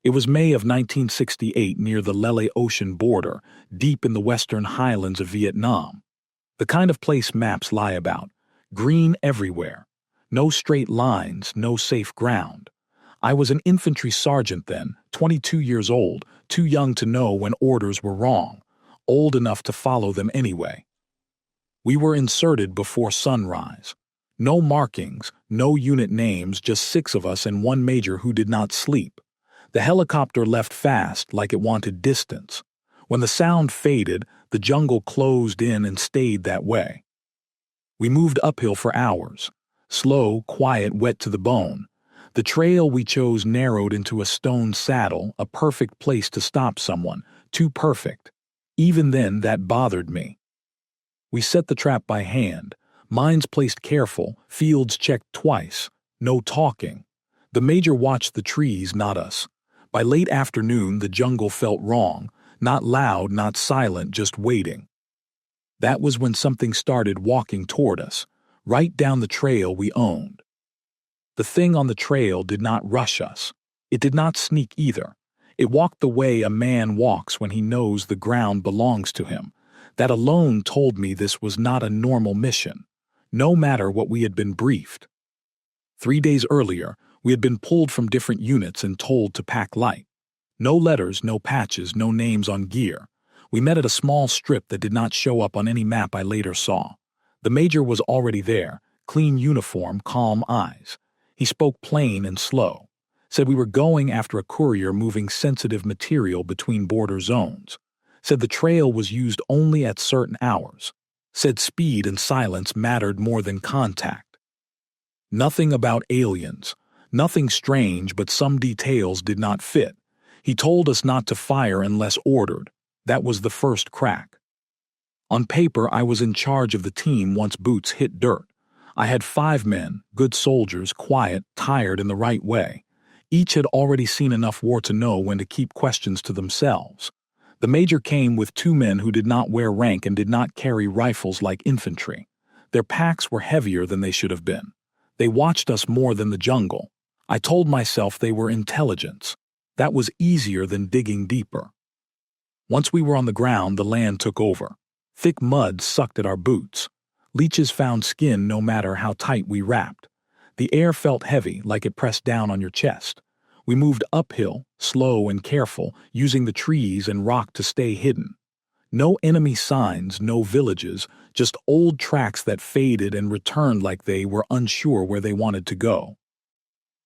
It was May of 1968 near the Lele Ocean border, deep in the western highlands of Vietnam. The kind of place maps lie about. Green everywhere. No straight lines, no safe ground. I was an infantry sergeant then, 22 years old, too young to know when orders were wrong, old enough to follow them anyway. We were inserted before sunrise. No markings, no unit names, just 6 of us and 1 major who did not sleep. The helicopter left fast, like it wanted distance. When the sound faded, the jungle closed in and stayed that way. We moved uphill for hours. Slow, quiet, wet to the bone. The trail we chose narrowed into a stone saddle, a perfect place to stop someone. Too perfect. Even then, that bothered me. We set the trap by hand. Mines placed careful, fields checked twice. No talking. The major watched the trees, not us. By late afternoon, the jungle felt wrong. Not loud, not silent, just waiting. That was when something started walking toward us, right down the trail we owned. The thing on the trail did not rush us. It did not sneak either. It walked the way a man walks when he knows the ground belongs to him. That alone told me this was not a normal mission, no matter what we had been briefed. 3 days earlier, we had been pulled from different units and told to pack light. No letters, no patches, no names on gear. We met at a small strip that did not show up on any map I later saw. The major was already there, clean uniform, calm eyes. He spoke plain and slow. Said we were going after a courier moving sensitive material between border zones. Said the trail was used only at certain hours. Said speed and silence mattered more than contact. Nothing about aliens. Nothing strange, but some details did not fit. He told us not to fire unless ordered. That was the first crack. On paper, I was in charge of the team once boots hit dirt. I had 5 men, good soldiers, quiet, tired in the right way. Each had already seen enough war to know when to keep questions to themselves. The major came with 2 men who did not wear rank and did not carry rifles like infantry. Their packs were heavier than they should have been. They watched us more than the jungle. I told myself they were intelligence. That was easier than digging deeper. Once we were on the ground, the land took over. Thick mud sucked at our boots. Leeches found skin no matter how tight we wrapped. The air felt heavy, like it pressed down on your chest. We moved uphill, slow and careful, using the trees and rock to stay hidden. No enemy signs, no villages, just old tracks that faded and returned like they were unsure where they wanted to go.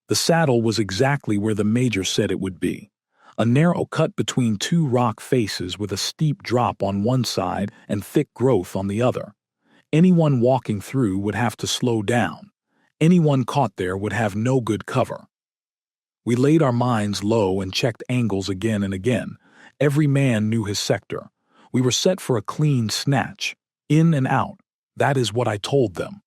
The saddle was exactly where the major said it would be. A narrow cut between 2 rock faces with a steep drop on one side and thick growth on the other. Anyone walking through would have to slow down. Anyone caught there would have no good cover. We laid our minds low and checked angles again and again. Every man knew his sector. We were set for a clean snatch. In and out. That is what I told them.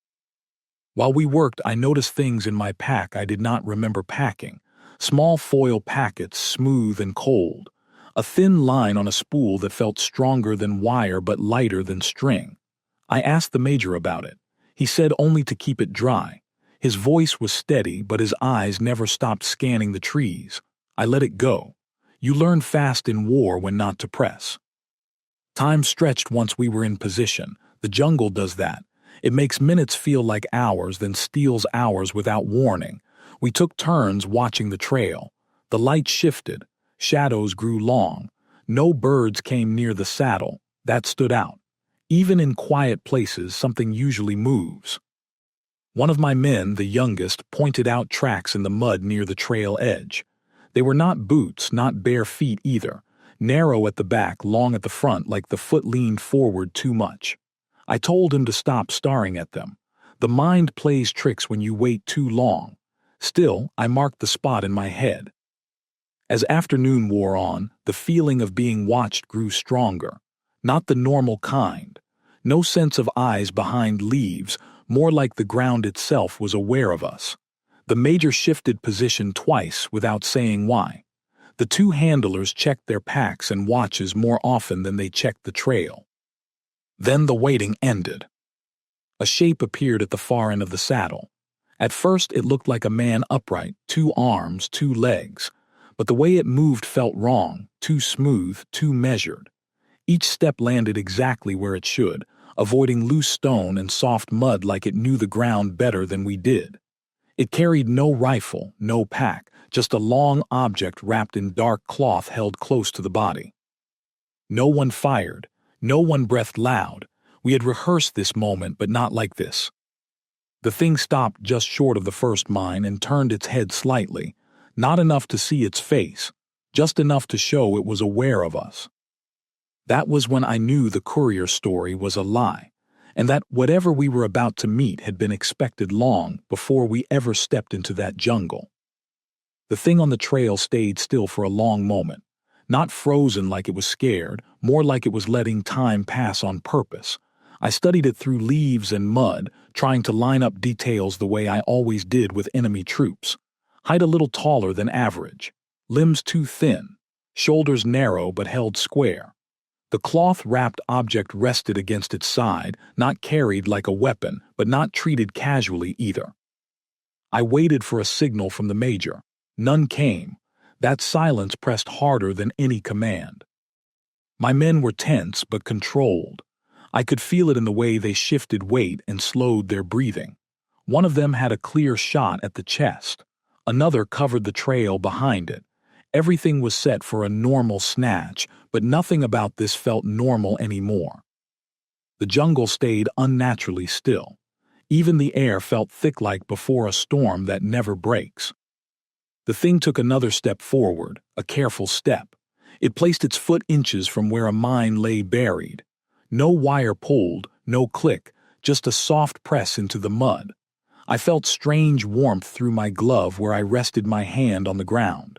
While we worked, I noticed things in my pack I did not remember packing. Small foil packets, smooth and cold. A thin line on a spool that felt stronger than wire but lighter than string. I asked the major about it. He said only to keep it dry. His voice was steady, but his eyes never stopped scanning the trees. I let it go. You learn fast in war when not to press. Time stretched once we were in position. The jungle does that. It makes minutes feel like hours, then steals hours without warning. We took turns watching the trail. The light shifted. Shadows grew long. No birds came near the saddle. That stood out. Even in quiet places, something usually moves. One of my men, the youngest, pointed out tracks in the mud near the trail edge. They were not boots, not bare feet either. Narrow at the back, long at the front, like the foot leaned forward too much. I told him to stop staring at them. The mind plays tricks when you wait too long. Still, I marked the spot in my head. As afternoon wore on, the feeling of being watched grew stronger. Not the normal kind. No sense of eyes behind leaves, more like the ground itself was aware of us. The major shifted position twice without saying why. The 2 handlers checked their packs and watches more often than they checked the trail. Then the waiting ended. A shape appeared at the far end of the saddle. At first it looked like a man upright, 2 arms, 2 legs. But the way it moved felt wrong, too smooth, too measured. Each step landed exactly where it should, avoiding loose stone and soft mud like it knew the ground better than we did. It carried no rifle, no pack, just a long object wrapped in dark cloth held close to the body. No one fired, no one breathed loud. We had rehearsed this moment, but not like this. The thing stopped just short of the first mine and turned its head slightly, not enough to see its face, just enough to show it was aware of us. That was when I knew the courier story was a lie, and that whatever we were about to meet had been expected long before we ever stepped into that jungle. The thing on the trail stayed still for a long moment, not frozen like it was scared, more like it was letting time pass on purpose. I studied it through leaves and mud, trying to line up details the way I always did with enemy troops. Height a little taller than average, limbs too thin, shoulders narrow but held square. The cloth-wrapped object rested against its side, not carried like a weapon, but not treated casually either. I waited for a signal from the major. None came. That silence pressed harder than any command. My men were tense but controlled. I could feel it in the way they shifted weight and slowed their breathing. One of them had a clear shot at the chest. Another covered the trail behind it. Everything was set for a normal snatch, but nothing about this felt normal anymore. The jungle stayed unnaturally still. Even the air felt thick like before a storm that never breaks. The thing took another step forward, a careful step. It placed its foot inches from where a mine lay buried. No wire pulled, no click, just a soft press into the mud. I felt strange warmth through my glove where I rested my hand on the ground.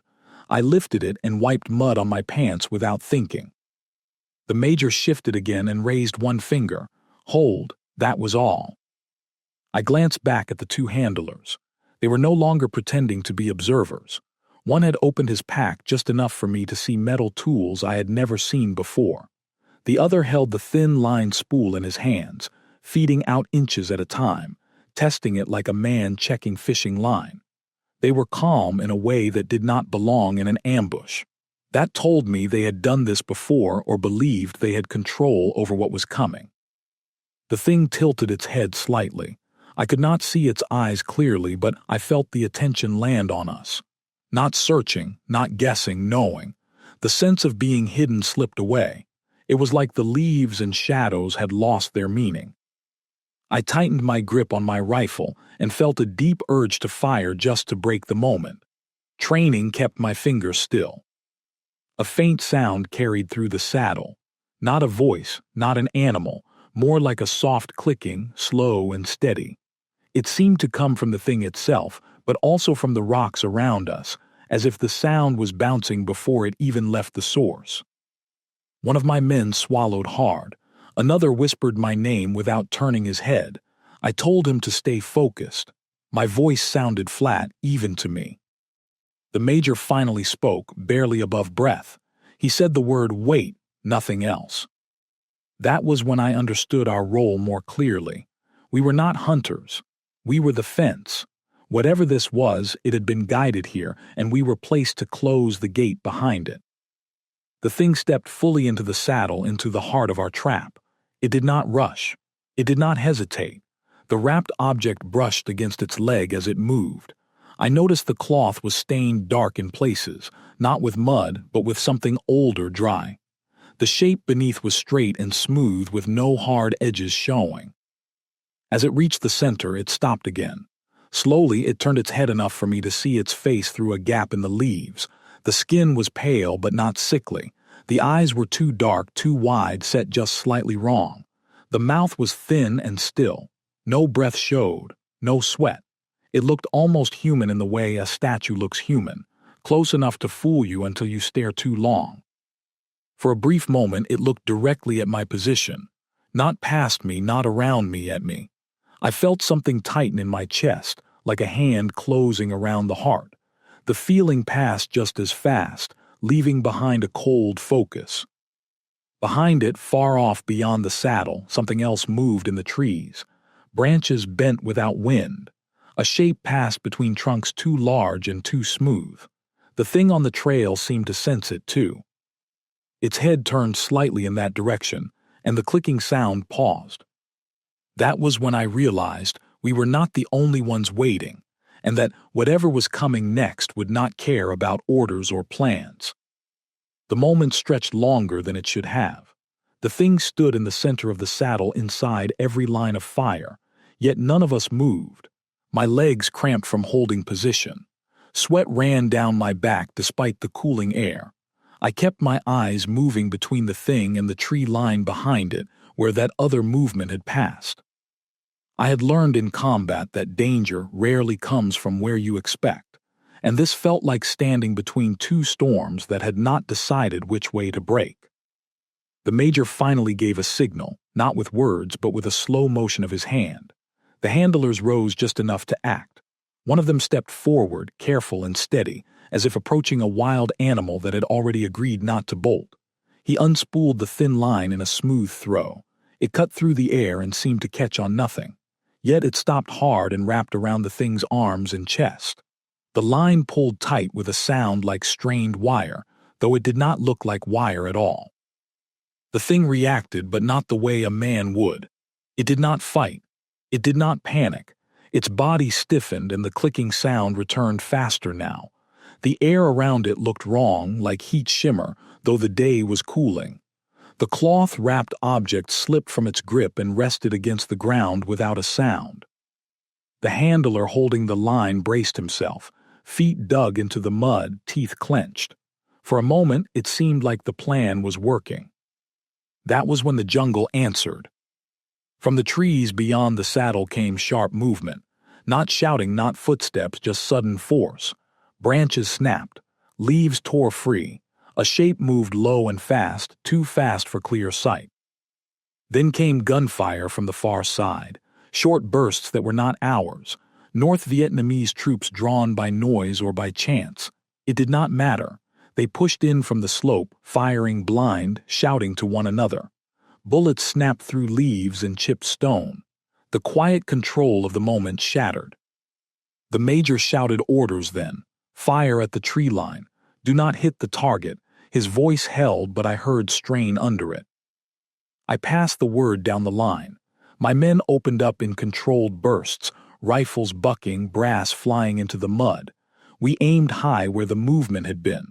I lifted it and wiped mud on my pants without thinking. The major shifted again and raised one finger. Hold, that was all. I glanced back at the two handlers. They were no longer pretending to be observers. One had opened his pack just enough for me to see metal tools I had never seen before. The other held the thin line spool in his hands, feeding out inches at a time, testing it like a man checking fishing line. They were calm in a way that did not belong in an ambush. That told me they had done this before or believed they had control over what was coming. The thing tilted its head slightly. I could not see its eyes clearly, but I felt the attention land on us. Not searching, not guessing, knowing. The sense of being hidden slipped away. It was like the leaves and shadows had lost their meaning. I tightened my grip on my rifle and felt a deep urge to fire just to break the moment. Training kept my fingers still. A faint sound carried through the saddle. Not a voice, not an animal, more like a soft clicking, slow and steady. It seemed to come from the thing itself, but also from the rocks around us, as if the sound was bouncing before it even left the source. One of my men swallowed hard. Another whispered my name without turning his head. I told him to stay focused. My voice sounded flat, even to me. The major finally spoke, barely above breath. He said the word wait, nothing else. That was when I understood our role more clearly. We were not hunters. We were the fence. Whatever this was, it had been guided here, and we were placed to close the gate behind it. The thing stepped fully into the saddle, into the heart of our trap. It did not rush. It did not hesitate. The wrapped object brushed against its leg as it moved. I noticed the cloth was stained dark in places, not with mud, but with something older dry. The shape beneath was straight and smooth with no hard edges showing. As it reached the center, it stopped again. Slowly, it turned its head enough for me to see its face through a gap in the leaves. The skin was pale but not sickly. The eyes were too dark, too wide, set just slightly wrong. The mouth was thin and still. No breath showed, no sweat. It looked almost human in the way a statue looks human, close enough to fool you until you stare too long. For a brief moment, it looked directly at my position. Not past me, not around me, at me. I felt something tighten in my chest, like a hand closing around the heart. The feeling passed just as fast, leaving behind a cold focus. Behind it, far off beyond the saddle, something else moved in the trees. Branches bent without wind. A shape passed between trunks too large and too smooth. The thing on the trail seemed to sense it too. Its head turned slightly in that direction, and the clicking sound paused. That was when I realized we were not the only ones waiting, and that whatever was coming next would not care about orders or plans. The moment stretched longer than it should have. The thing stood in the center of the saddle inside every line of fire, yet none of us moved. My legs cramped from holding position. Sweat ran down my back despite the cooling air. I kept my eyes moving between the thing and the tree line behind it, where that other movement had passed. I had learned in combat that danger rarely comes from where you expect, and this felt like standing between two storms that had not decided which way to break. The major finally gave a signal, not with words but with a slow motion of his hand. The handlers rose just enough to act. One of them stepped forward, careful and steady, as if approaching a wild animal that had already agreed not to bolt. He unspooled the thin line in a smooth throw. It cut through the air and seemed to catch on nothing. Yet it stopped hard and wrapped around the thing's arms and chest. The line pulled tight with a sound like strained wire, though it did not look like wire at all. The thing reacted, but not the way a man would. It did not fight. It did not panic. Its body stiffened and the clicking sound returned faster now. The air around it looked wrong, like heat shimmer, though the day was cooling. The cloth-wrapped object slipped from its grip and rested against the ground without a sound. The handler holding the line braced himself, feet dug into the mud, teeth clenched. For a moment, it seemed like the plan was working. That was when the jungle answered. From the trees beyond the saddle came sharp movement. Not shouting, not footsteps, just sudden force. Branches snapped. Leaves tore free. A shape moved low and fast, too fast for clear sight. Then came gunfire from the far side. Short bursts that were not ours. North Vietnamese troops drawn by noise or by chance. It did not matter. They pushed in from the slope, firing blind, shouting to one another. Bullets snapped through leaves and chipped stone. The quiet control of the moment shattered. The major shouted orders then. Fire at the tree line. Do not hit the target. His voice held, but I heard strain under it. I passed the word down the line. My men opened up in controlled bursts, rifles bucking, brass flying into the mud. We aimed high where the movement had been.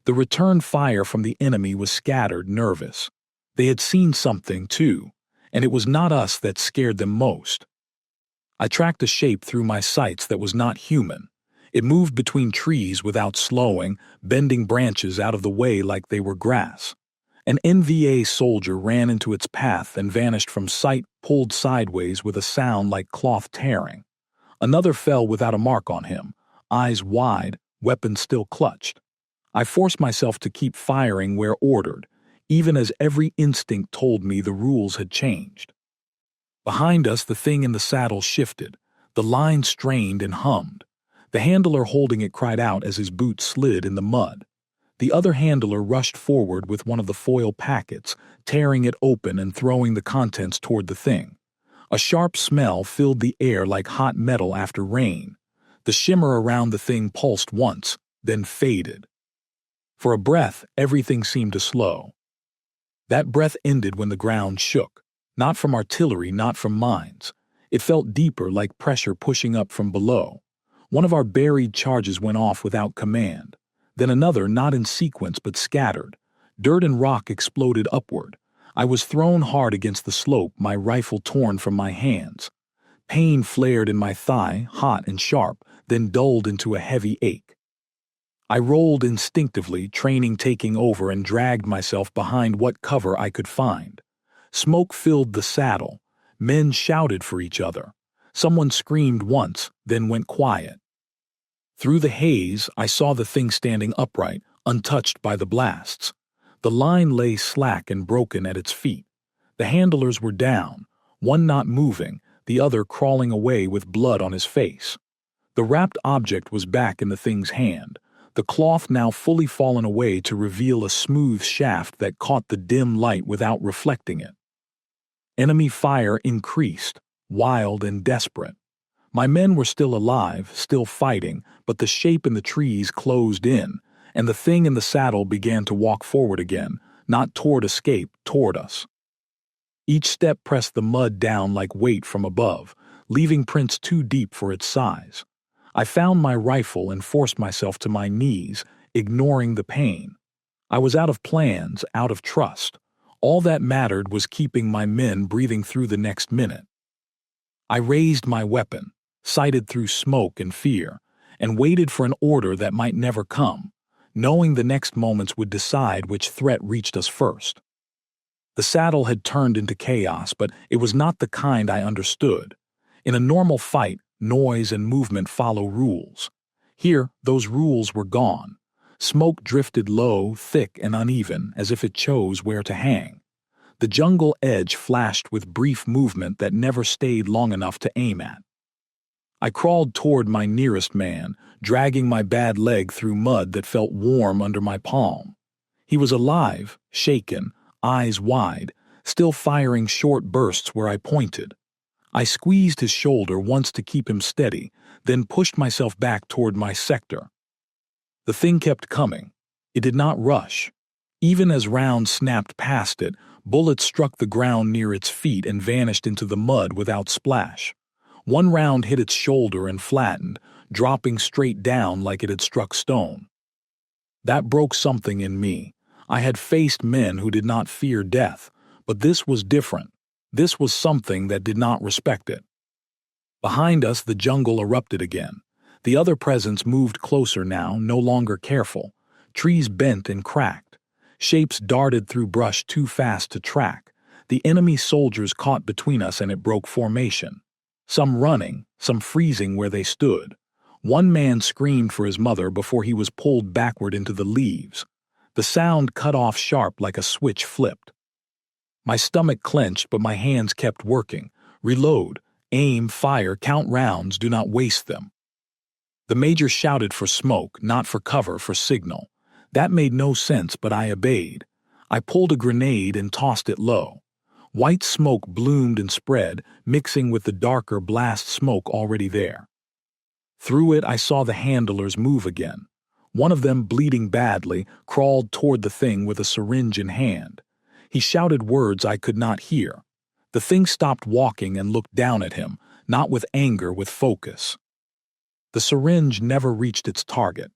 The return fire from the enemy was scattered, nervous. They had seen something, too, and it was not us that scared them most. I tracked a shape through my sights that was not human. It moved between trees without slowing, bending branches out of the way like they were grass. An NVA soldier ran into its path and vanished from sight, pulled sideways with a sound like cloth tearing. Another fell without a mark on him, eyes wide, weapon still clutched. I forced myself to keep firing where ordered, even as every instinct told me the rules had changed. Behind us, the thing in the saddle shifted. The line strained and hummed. The handler holding it cried out as his boot slid in the mud. The other handler rushed forward with one of the foil packets, tearing it open and throwing the contents toward the thing. A sharp smell filled the air like hot metal after rain. The shimmer around the thing pulsed once, then faded. For a breath, everything seemed to slow. That breath ended when the ground shook, not from artillery, not from mines. It felt deeper, like pressure pushing up from below. One of our buried charges went off without command. Then another, not in sequence but scattered. Dirt and rock exploded upward. I was thrown hard against the slope, my rifle torn from my hands. Pain flared in my thigh, hot and sharp, then dulled into a heavy ache. I rolled instinctively, training taking over, and dragged myself behind what cover I could find. Smoke filled the saddle. Men shouted for each other. Someone screamed once, then went quiet. Through the haze, I saw the thing standing upright, untouched by the blasts. The line lay slack and broken at its feet. The handlers were down, one not moving, the other crawling away with blood on his face. The wrapped object was back in the thing's hand, the cloth now fully fallen away to reveal a smooth shaft that caught the dim light without reflecting it. Enemy fire increased, wild and desperate. My men were still alive, still fighting, but the shape in the trees closed in, and the thing in the saddle began to walk forward again, not toward escape, toward us. Each step pressed the mud down like weight from above, leaving prints too deep for its size. I found my rifle and forced myself to my knees, ignoring the pain. I was out of plans, out of trust. All that mattered was keeping my men breathing through the next minute. I raised my weapon, sighted through smoke and fear, and waited for an order that might never come, knowing the next moments would decide which threat reached us first. The saddle had turned into chaos, but it was not the kind I understood. In a normal fight, noise and movement follow rules. Here, those rules were gone. Smoke drifted low, thick, and uneven, as if it chose where to hang. The jungle edge flashed with brief movement that never stayed long enough to aim at. I crawled toward my nearest man, dragging my bad leg through mud that felt warm under my palm. He was alive, shaken, eyes wide, still firing short bursts where I pointed. I squeezed his shoulder once to keep him steady, then pushed myself back toward my sector. The thing kept coming. It did not rush. Even as rounds snapped past it, bullets struck the ground near its feet and vanished into the mud without splash. One round hit its shoulder and flattened, dropping straight down like it had struck stone. That broke something in me. I had faced men who did not fear death, but this was different. This was something that did not respect it. Behind us, the jungle erupted again. The other presence moved closer now, no longer careful. Trees bent and cracked. Shapes darted through brush too fast to track. The enemy soldiers caught between us and it broke formation. Some running, some freezing where they stood. One man screamed for his mother before he was pulled backward into the leaves. The sound cut off sharp like a switch flipped. My stomach clenched, but my hands kept working. Reload, aim, fire, count rounds, do not waste them. The major shouted for smoke, not for cover, for signal. That made no sense, but I obeyed. I pulled a grenade and tossed it low. White smoke bloomed and spread, mixing with the darker blast smoke already there. Through it, I saw the handlers move again. One of them, bleeding badly, crawled toward the thing with a syringe in hand. He shouted words I could not hear. The thing stopped walking and looked down at him, not with anger, with focus. The syringe never reached its target.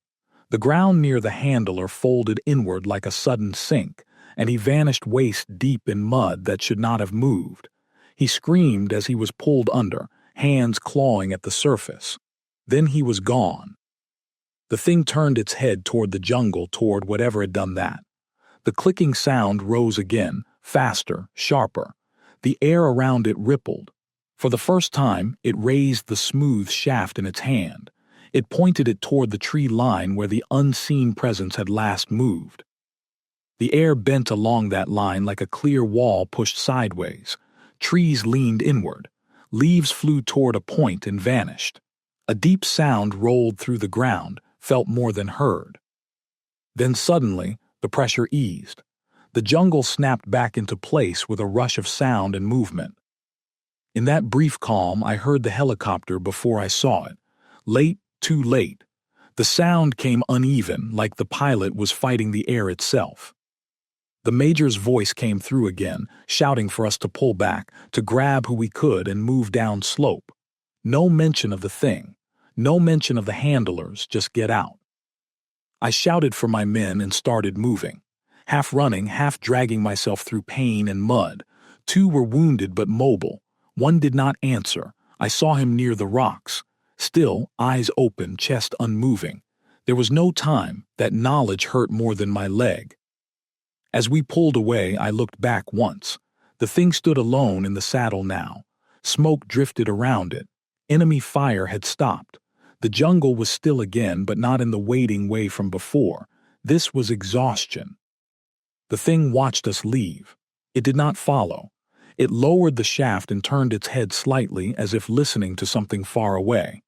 The ground near the handler folded inward like a sudden sink, and he vanished waist deep in mud that should not have moved. He screamed as he was pulled under, hands clawing at the surface. Then he was gone. The thing turned its head toward the jungle, toward whatever had done that. The clicking sound rose again, faster, sharper. The air around it rippled. For the first time, it raised the smooth shaft in its hand. It pointed it toward the tree line where the unseen presence had last moved. The air bent along that line like a clear wall pushed sideways. Trees leaned inward. Leaves flew toward a point and vanished. A deep sound rolled through the ground, felt more than heard. Then suddenly, the pressure eased. The jungle snapped back into place with a rush of sound and movement. In that brief calm, I heard the helicopter before I saw it. Late, too late. The sound came uneven, like the pilot was fighting the air itself. The major's voice came through again, shouting for us to pull back, to grab who we could and move down slope. No mention of the thing. No mention of the handlers, just get out. I shouted for my men and started moving. Half running, half dragging myself through pain and mud. Two were wounded but mobile. One did not answer. I saw him near the rocks. Still, eyes open, chest unmoving. There was no time. That knowledge hurt more than my leg. As we pulled away, I looked back once. The thing stood alone in the saddle now. Smoke drifted around it. Enemy fire had stopped. The jungle was still again, but not in the waiting way from before. This was exhaustion. The thing watched us leave. It did not follow. It lowered the shaft and turned its head slightly as if listening to something far away.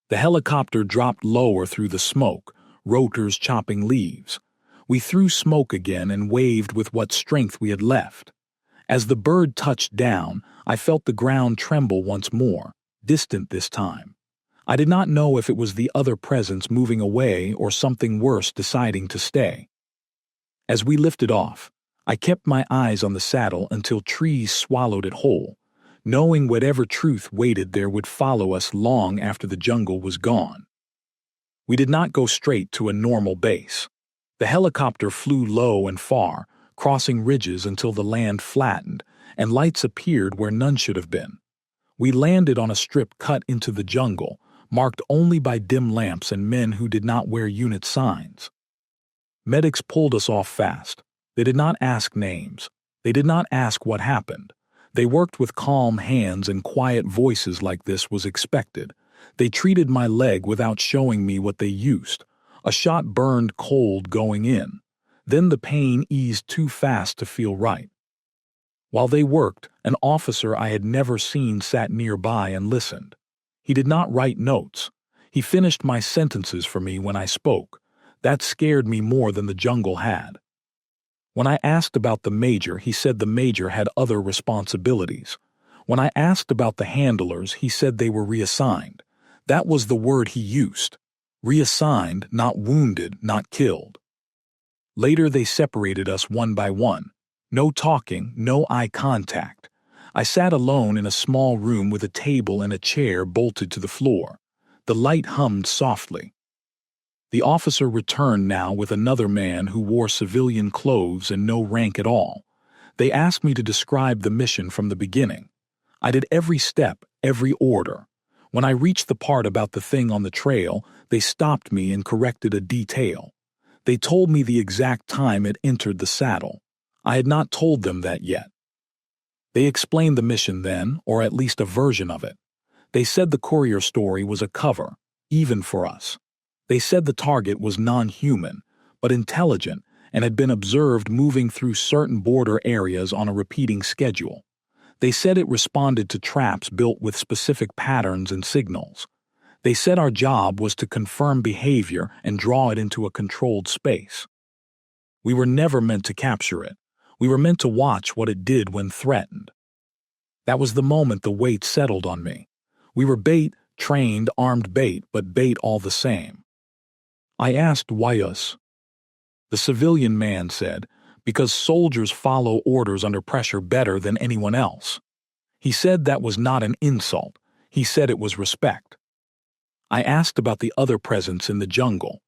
The helicopter dropped lower through the smoke, rotors chopping leaves. We threw smoke again and waved with what strength we had left. As the bird touched down, I felt the ground tremble once more, distant this time. I did not know if it was the other presence moving away or something worse deciding to stay. As we lifted off, I kept my eyes on the saddle until trees swallowed it whole, knowing whatever truth waited there would follow us long after the jungle was gone. We did not go straight to a normal base. The helicopter flew low and far, crossing ridges until the land flattened, and lights appeared where none should have been. We landed on a strip cut into the jungle, marked only by dim lamps and men who did not wear unit signs. Medics pulled us off fast. They did not ask names. They did not ask what happened. They worked with calm hands and quiet voices like this was expected. They treated my leg without showing me what they used. A shot burned cold going in. Then the pain eased too fast to feel right. While they worked, an officer I had never seen sat nearby and listened. He did not write notes. He finished my sentences for me when I spoke. That scared me more than the jungle had. When I asked about the major, he said the major had other responsibilities. When I asked about the handlers, he said they were reassigned. That was the word he used. Reassigned, not wounded, not killed. Later they separated us one by one. No talking, no eye contact. I sat alone in a small room with a table and a chair bolted to the floor. The light hummed softly. The officer returned now with another man who wore civilian clothes and no rank at all. They asked me to describe the mission from the beginning. I did every step, every order. When I reached the part about the thing on the trail, they stopped me and corrected a detail. They told me the exact time it entered the saddle. I had not told them that yet. They explained the mission then, or at least a version of it. They said the courier story was a cover, even for us. They said the target was non-human, but intelligent and had been observed moving through certain border areas on a repeating schedule. They said it responded to traps built with specific patterns and signals. They said our job was to confirm behavior and draw it into a controlled space. We were never meant to capture it. We were meant to watch what it did when threatened. That was the moment the weight settled on me. We were bait, trained, armed bait, but bait all the same. I asked why us. The civilian man said, because soldiers follow orders under pressure better than anyone else. He said that was not an insult. He said it was respect. I asked about the other presence in the jungle,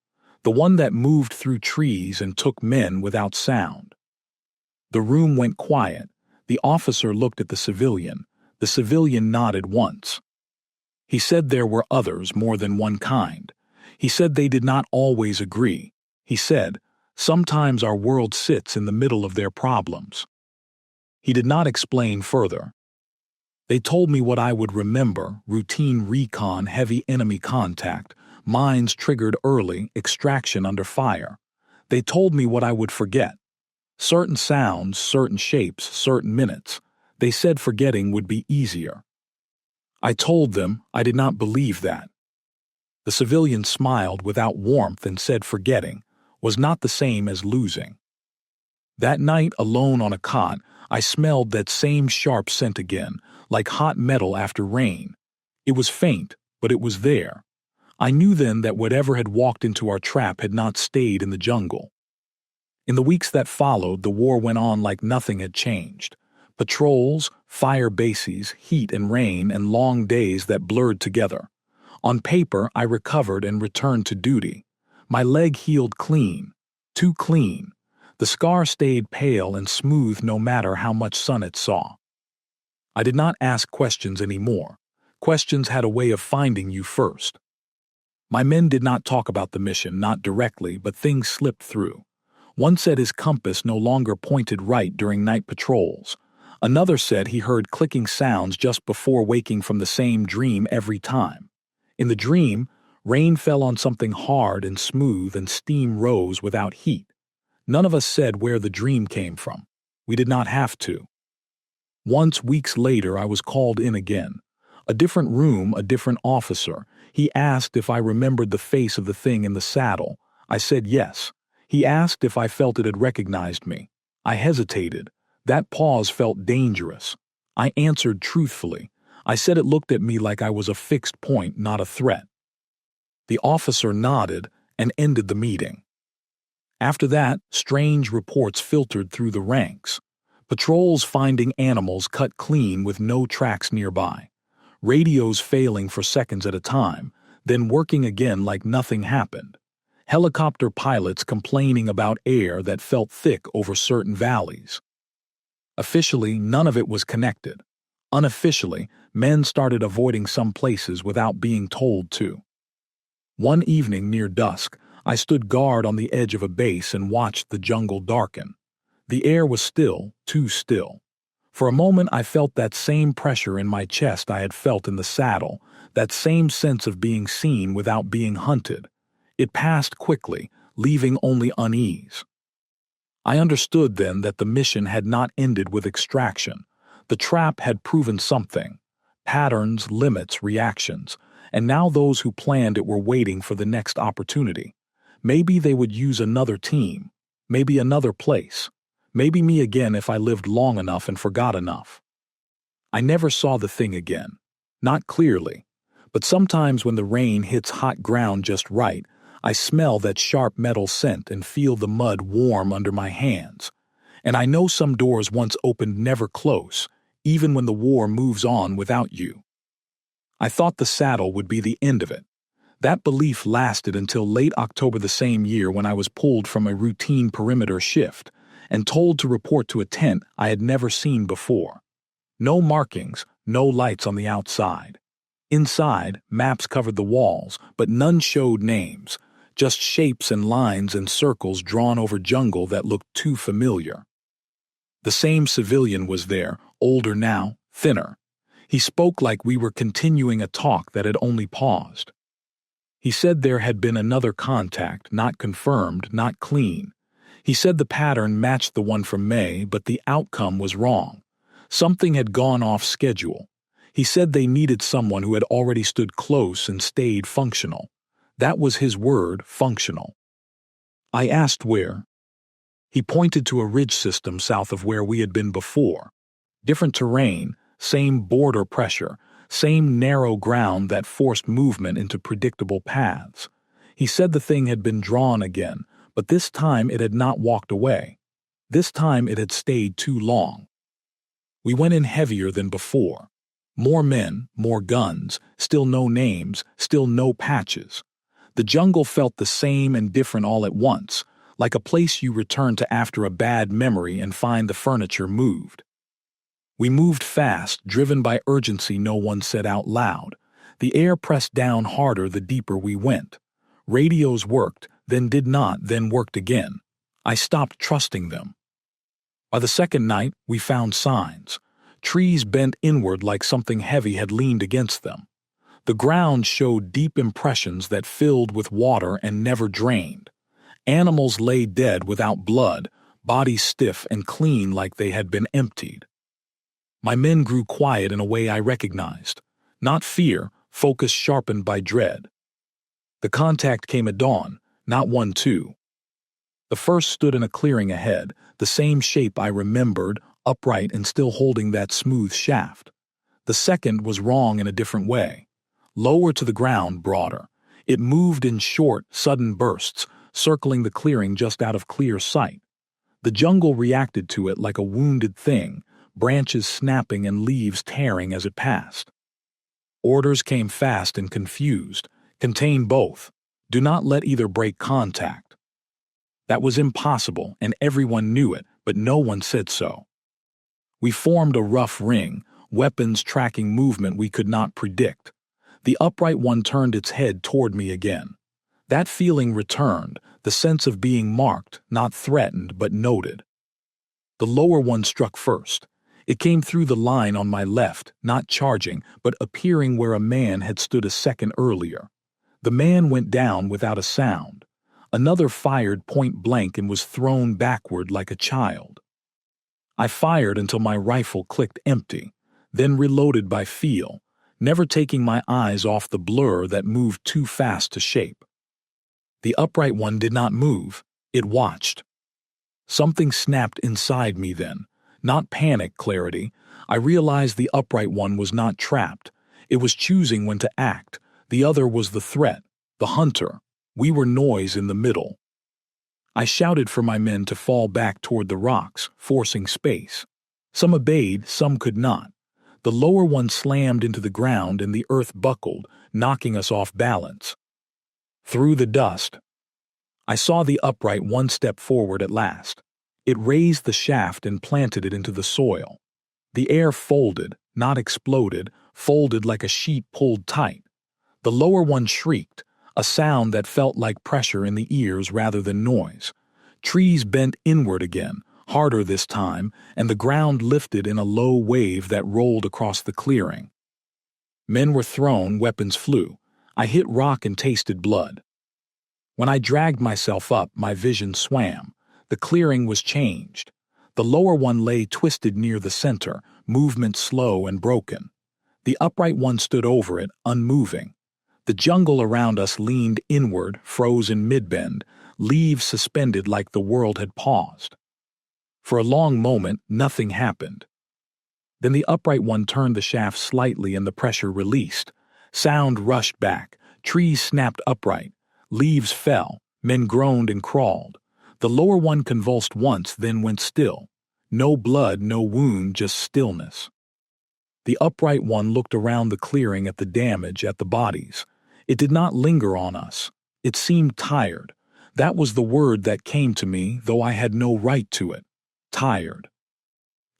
the one that moved through trees and took men without sound. The room went quiet. The officer looked at the civilian. The civilian nodded once. He said there were others, more than one kind. He said they did not always agree. He said, sometimes our world sits in the middle of their problems. He did not explain further. They told me what I would remember: routine recon, heavy enemy contact, mines triggered early, extraction under fire. They told me what I would forget: certain sounds, certain shapes, certain minutes. They said forgetting would be easier. I told them I did not believe that. The civilian smiled without warmth and said forgetting was not the same as losing. That night, alone on a cot, I smelled that same sharp scent again, like hot metal after rain. It was faint, but it was there. I knew then that whatever had walked into our trap had not stayed in the jungle. In the weeks that followed, the war went on like nothing had changed. Patrols, fire bases, heat and rain, and long days that blurred together. On paper, I recovered and returned to duty. My leg healed clean, too clean. The scar stayed pale and smooth no matter how much sun it saw. I did not ask questions anymore. Questions had a way of finding you first. My men did not talk about the mission, not directly, but things slipped through. One said his compass no longer pointed right during night patrols. Another said he heard clicking sounds just before waking from the same dream every time. In the dream, rain fell on something hard and smooth and steam rose without heat. None of us said where the dream came from. We did not have to. Once, weeks later, I was called in again. A different room, a different officer. He asked if I remembered the face of the thing in the saddle. I said yes. He asked if I felt it had recognized me. I hesitated. That pause felt dangerous. I answered truthfully. I said it looked at me like I was a fixed point, not a threat. The officer nodded and ended the meeting. After that, strange reports filtered through the ranks. Patrols finding animals cut clean with no tracks nearby. Radios failing for seconds at a time, then working again like nothing happened. Helicopter pilots complaining about air that felt thick over certain valleys. Officially, none of it was connected. Unofficially, men started avoiding some places without being told to. One evening near dusk, I stood guard on the edge of a base and watched the jungle darken. The air was still, too still. For a moment I felt that same pressure in my chest I had felt in the saddle, that same sense of being seen without being hunted. It passed quickly, leaving only unease. I understood then that the mission had not ended with extraction. The trap had proven something. Patterns, limits, reactions. And now those who planned it were waiting for the next opportunity. Maybe they would use another team. Maybe another place. Maybe me again if I lived long enough and forgot enough. I never saw the thing again. Not clearly. But sometimes when the rain hits hot ground just right, I smell that sharp metal scent and feel the mud warm under my hands. And I know some doors once opened never close, even when the war moves on without you. I thought the saddle would be the end of it. That belief lasted until late October the same year when I was pulled from a routine perimeter shift and told to report to a tent I had never seen before. No markings, no lights on the outside. Inside, maps covered the walls, but none showed names, just shapes and lines and circles drawn over jungle that looked too familiar. The same civilian was there, older now, thinner. He spoke like we were continuing a talk that had only paused. He said there had been another contact, not confirmed, not clean. He said the pattern matched the one from May, but the outcome was wrong. Something had gone off schedule. He said they needed someone who had already stood close and stayed functional. That was his word, functional. I asked where. He pointed to a ridge system south of where we had been before. Different terrain, same border pressure, same narrow ground that forced movement into predictable paths. He said the thing had been drawn again, but this time it had not walked away. This time it had stayed too long. We went in heavier than before. More men, more guns, still no names, still no patches. The jungle felt the same and different all at once, like a place you return to after a bad memory and find the furniture moved. We moved fast, driven by urgency no one said out loud. The air pressed down harder the deeper we went. Radios worked, then did not, then worked again. I stopped trusting them. By the second night, we found signs. Trees bent inward like something heavy had leaned against them. The ground showed deep impressions that filled with water and never drained. Animals lay dead without blood, bodies stiff and clean like they had been emptied. My men grew quiet in a way I recognized. Not fear, focus sharpened by dread. The contact came at dawn, not 1-2. The first stood in a clearing ahead, the same shape I remembered, upright and still holding that smooth shaft. The second was wrong in a different way. Lower to the ground, broader. It moved in short, sudden bursts, circling the clearing just out of clear sight. The jungle reacted to it like a wounded thing, branches snapping and leaves tearing as it passed. Orders came fast and confused. Contain both. Do not let either break contact. That was impossible, and everyone knew it, but no one said so. We formed a rough ring, weapons tracking movement we could not predict. The upright one turned its head toward me again. That feeling returned, the sense of being marked, not threatened but noted. The lower one struck first. It came through the line on my left, not charging, but appearing where a man had stood a second earlier. The man went down without a sound. Another fired point blank and was thrown backward like a child. I fired until my rifle clicked empty, then reloaded by feel, never taking my eyes off the blur that moved too fast to shape. The upright one did not move. It watched. Something snapped inside me then. Not panic clarity. I realized the upright one was not trapped. It was choosing when to act. The other was the threat, the hunter. We were noise in the middle. I shouted for my men to fall back toward the rocks, forcing space. Some obeyed, some could not. The lower one slammed into the ground and the earth buckled, knocking us off balance. Through the dust, I saw the upright one step forward at last. It raised the shaft and planted it into the soil. The air folded, not exploded, folded like a sheet pulled tight. The lower one shrieked, a sound that felt like pressure in the ears rather than noise. Trees bent inward again, harder this time, and the ground lifted in a low wave that rolled across the clearing. Men were thrown, weapons flew. I hit rock and tasted blood. When I dragged myself up, my vision swam. The clearing was changed. The lower one lay twisted near the center, movement slow and broken. The upright one stood over it, unmoving. The jungle around us leaned inward, froze in mid-bend, leaves suspended like the world had paused. For a long moment, nothing happened. Then the upright one turned the shaft slightly and the pressure released. Sound rushed back. Trees snapped upright. Leaves fell. Men groaned and crawled. The lower one convulsed once, then went still. No blood, no wound, just stillness. The upright one looked around the clearing at the damage, at the bodies. It did not linger on us. It seemed tired. That was the word that came to me, though I had no right to it. Tired.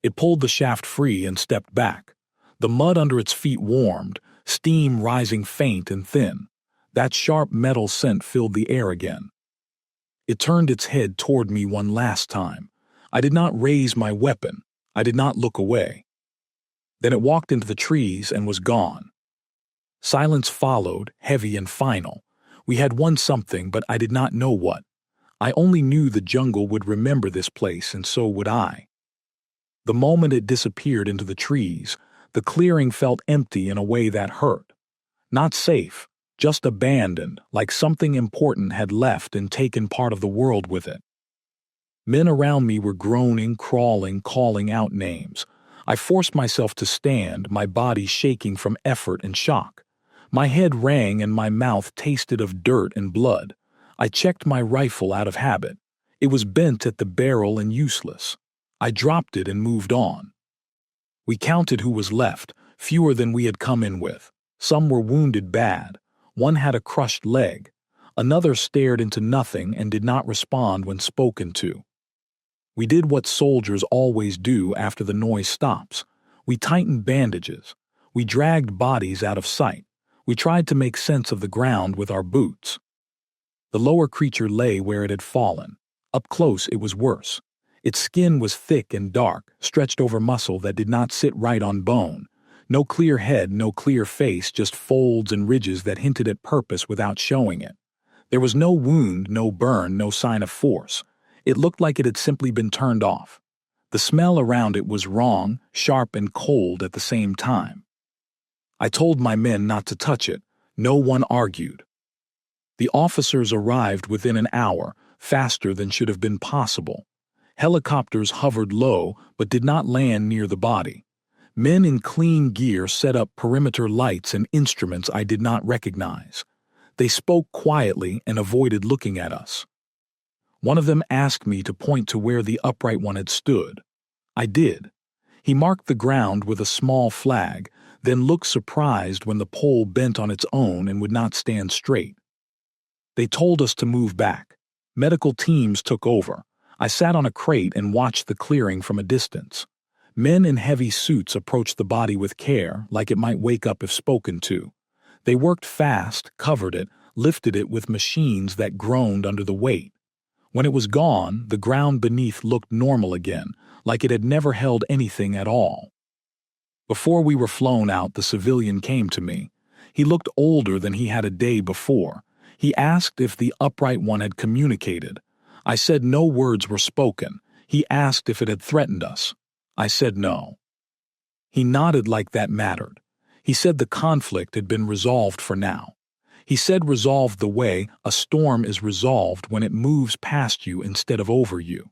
It pulled the shaft free and stepped back. The mud under its feet warmed, steam rising faint and thin. That sharp metal scent filled the air again. It turned its head toward me one last time. I did not raise my weapon. I did not look away. Then it walked into the trees and was gone. Silence followed, heavy and final. We had won something, but I did not know what. I only knew the jungle would remember this place, and so would I. The moment it disappeared into the trees, the clearing felt empty in a way that hurt. Not safe, just abandoned, like something important had left and taken part of the world with it. Men around me were groaning, crawling, calling out names. I forced myself to stand, my body shaking from effort and shock. My head rang and my mouth tasted of dirt and blood. I checked my rifle out of habit. It was bent at the barrel and useless. I dropped it and moved on. We counted who was left, fewer than we had come in with. Some were wounded bad. One had a crushed leg. Another stared into nothing and did not respond when spoken to. We did what soldiers always do after the noise stops. We tightened bandages. We dragged bodies out of sight. We tried to make sense of the ground with our boots. The lower creature lay where it had fallen. Up close, it was worse. Its skin was thick and dark, stretched over muscle that did not sit right on bone. No clear head, no clear face, just folds and ridges that hinted at purpose without showing it. There was no wound, no burn, no sign of force. It looked like it had simply been turned off. The smell around it was wrong, sharp and cold at the same time. I told my men not to touch it. No one argued. The officers arrived within an hour, faster than should have been possible. Helicopters hovered low but did not land near the body. Men in clean gear set up perimeter lights and instruments I did not recognize. They spoke quietly and avoided looking at us. One of them asked me to point to where the upright one had stood. I did. He marked the ground with a small flag, then looked surprised when the pole bent on its own and would not stand straight. They told us to move back. Medical teams took over. I sat on a crate and watched the clearing from a distance. Men in heavy suits approached the body with care, like it might wake up if spoken to. They worked fast, covered it, lifted it with machines that groaned under the weight. When it was gone, the ground beneath looked normal again, like it had never held anything at all. Before we were flown out, the civilian came to me. He looked older than he had a day before. He asked if the upright one had communicated. I said no words were spoken. He asked if it had threatened us. I said no. He nodded like that mattered. He said the conflict had been resolved for now. He said resolved the way a storm is resolved when it moves past you instead of over you.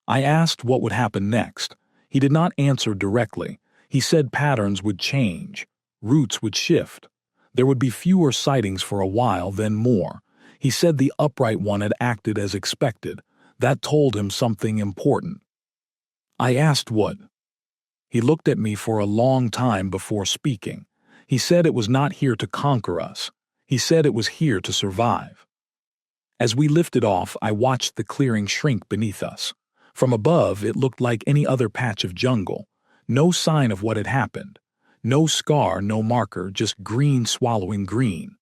I asked what would happen next. He did not answer directly. He said patterns would change. Routes would shift. There would be fewer sightings for a while, then more. He said the upright one had acted as expected. That told him something important. I asked what. He looked at me for a long time before speaking. He said it was not here to conquer us. He said it was here to survive. As we lifted off, I watched the clearing shrink beneath us. From above, it looked like any other patch of jungle. No sign of what had happened. No scar, no marker, just green swallowing green.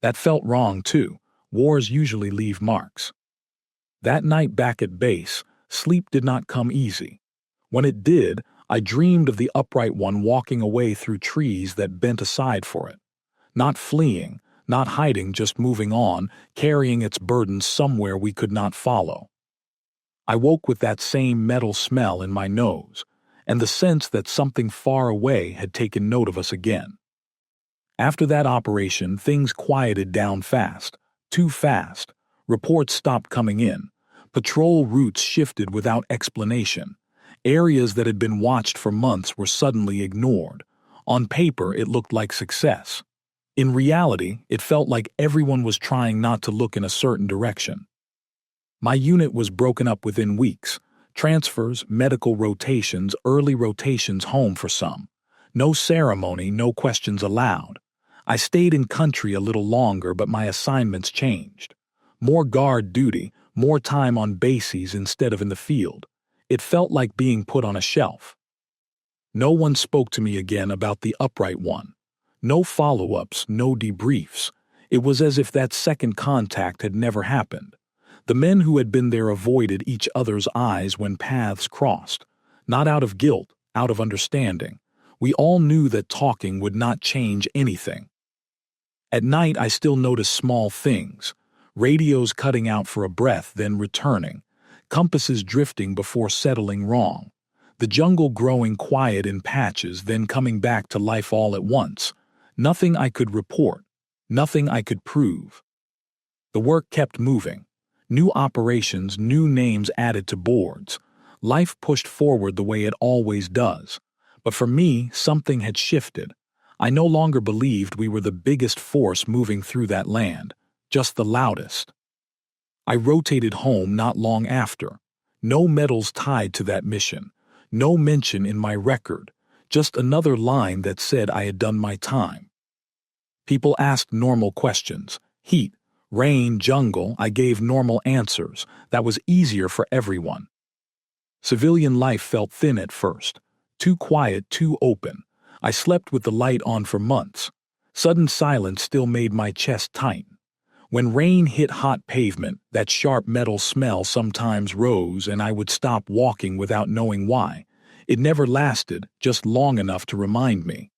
That felt wrong, too. Wars usually leave marks. That night back at base, sleep did not come easy. When it did, I dreamed of the upright one walking away through trees that bent aside for it. Not fleeing, not hiding, just moving on, carrying its burdens somewhere we could not follow. I woke with that same metal smell in my nose, and the sense that something far away had taken note of us again. After that operation, things quieted down fast, too fast. Reports stopped coming in. Patrol routes shifted without explanation. Areas that had been watched for months were suddenly ignored. On paper, it looked like success. In reality, it felt like everyone was trying not to look in a certain direction. My unit was broken up within weeks. Transfers, medical rotations, early rotations home for some. No ceremony, no questions allowed. I stayed in country a little longer, but my assignments changed. More guard duty, more time on bases instead of in the field. It felt like being put on a shelf. No one spoke to me again about the upright one. No follow-ups, no debriefs. It was as if that second contact had never happened. The men who had been there avoided each other's eyes when paths crossed. Not out of guilt, out of understanding. We all knew that talking would not change anything. At night, I still noticed small things. Radios cutting out for a breath, then returning. Compasses drifting before settling wrong. The jungle growing quiet in patches, then coming back to life all at once. Nothing I could report. Nothing I could prove. The work kept moving. New operations, new names added to boards. Life pushed forward the way it always does. But for me, something had shifted. I no longer believed we were the biggest force moving through that land, just the loudest. I rotated home not long after. No medals tied to that mission. No mention in my record. Just another line that said I had done my time. People asked normal questions. Heat, rain, jungle, I gave normal answers. That was easier for everyone. Civilian life felt thin at first. Too quiet, too open. I slept with the light on for months. Sudden silence still made my chest tighten. When rain hit hot pavement, that sharp metal smell sometimes rose and I would stop walking without knowing why. It never lasted, just long enough to remind me.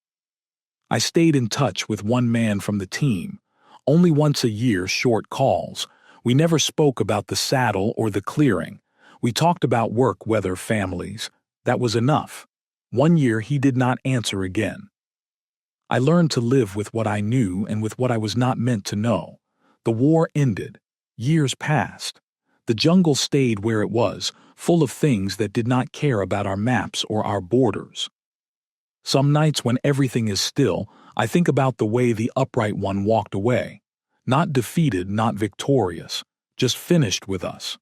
I stayed in touch with one man from the team. Only once a year, short calls. We never spoke about the saddle or the clearing. We talked about work, weather, families. That was enough. 1 year he did not answer again. I learned to live with what I knew and with what I was not meant to know. The war ended. Years passed. The jungle stayed where it was, full of things that did not care about our maps or our borders. Some nights when everything is still, I think about the way the upright one walked away. Not defeated, not victorious, just finished with us.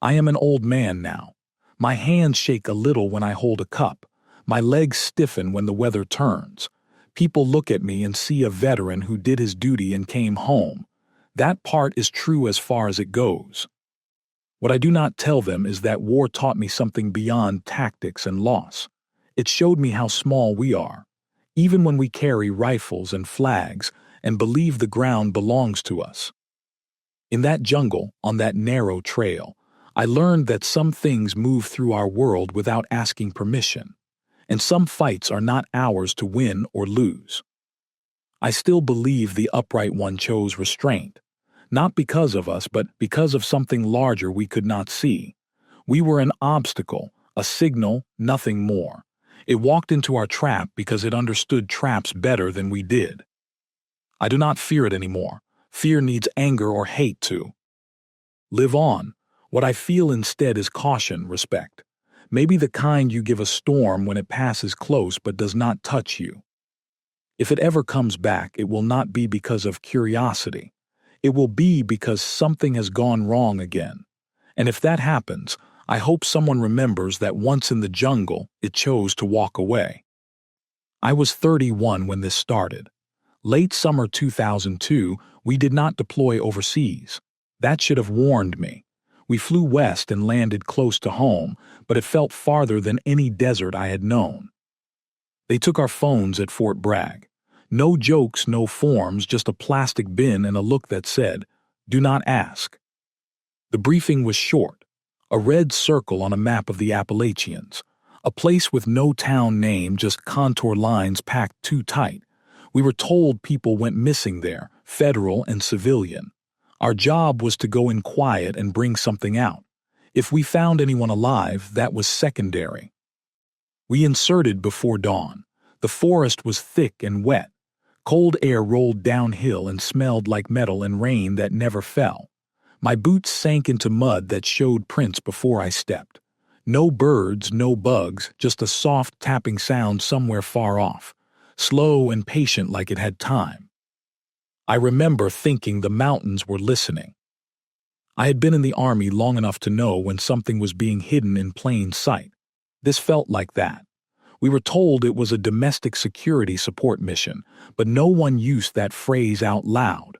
I am an old man now. My hands shake a little when I hold a cup. My legs stiffen when the weather turns. People look at me and see a veteran who did his duty and came home. That part is true as far as it goes. What I do not tell them is that war taught me something beyond tactics and loss. It showed me how small we are, even when we carry rifles and flags and believe the ground belongs to us. In that jungle, on that narrow trail, I learned that some things move through our world without asking permission, and some fights are not ours to win or lose. I still believe the upright one chose restraint, not because of us, but because of something larger we could not see. We were an obstacle, a signal, nothing more. It walked into our trap because it understood traps better than we did. I do not fear it anymore. Fear needs anger or hate to live on. What I feel instead is caution, respect. Maybe the kind you give a storm when it passes close but does not touch you. If it ever comes back, it will not be because of curiosity. It will be because something has gone wrong again. And if that happens, I hope someone remembers that once in the jungle, it chose to walk away. I was 31 when this started. Late summer 2002, we did not deploy overseas. That should have warned me. We flew west and landed close to home, but it felt farther than any desert I had known. They took our phones at Fort Bragg. No jokes, no forms, just a plastic bin and a look that said, "Do not ask." The briefing was short. A red circle on a map of the Appalachians. A place with no town name, just contour lines packed too tight. We were told people went missing there, federal and civilian. Our job was to go in quiet and bring something out. If we found anyone alive, that was secondary. We inserted before dawn. The forest was thick and wet. Cold air rolled downhill and smelled like metal and rain that never fell. My boots sank into mud that showed prints before I stepped. No birds, no bugs, just a soft tapping sound somewhere far off, slow and patient like it had time. I remember thinking the mountains were listening. I had been in the army long enough to know when something was being hidden in plain sight. This felt like that. We were told it was a domestic security support mission, but no one used that phrase out loud.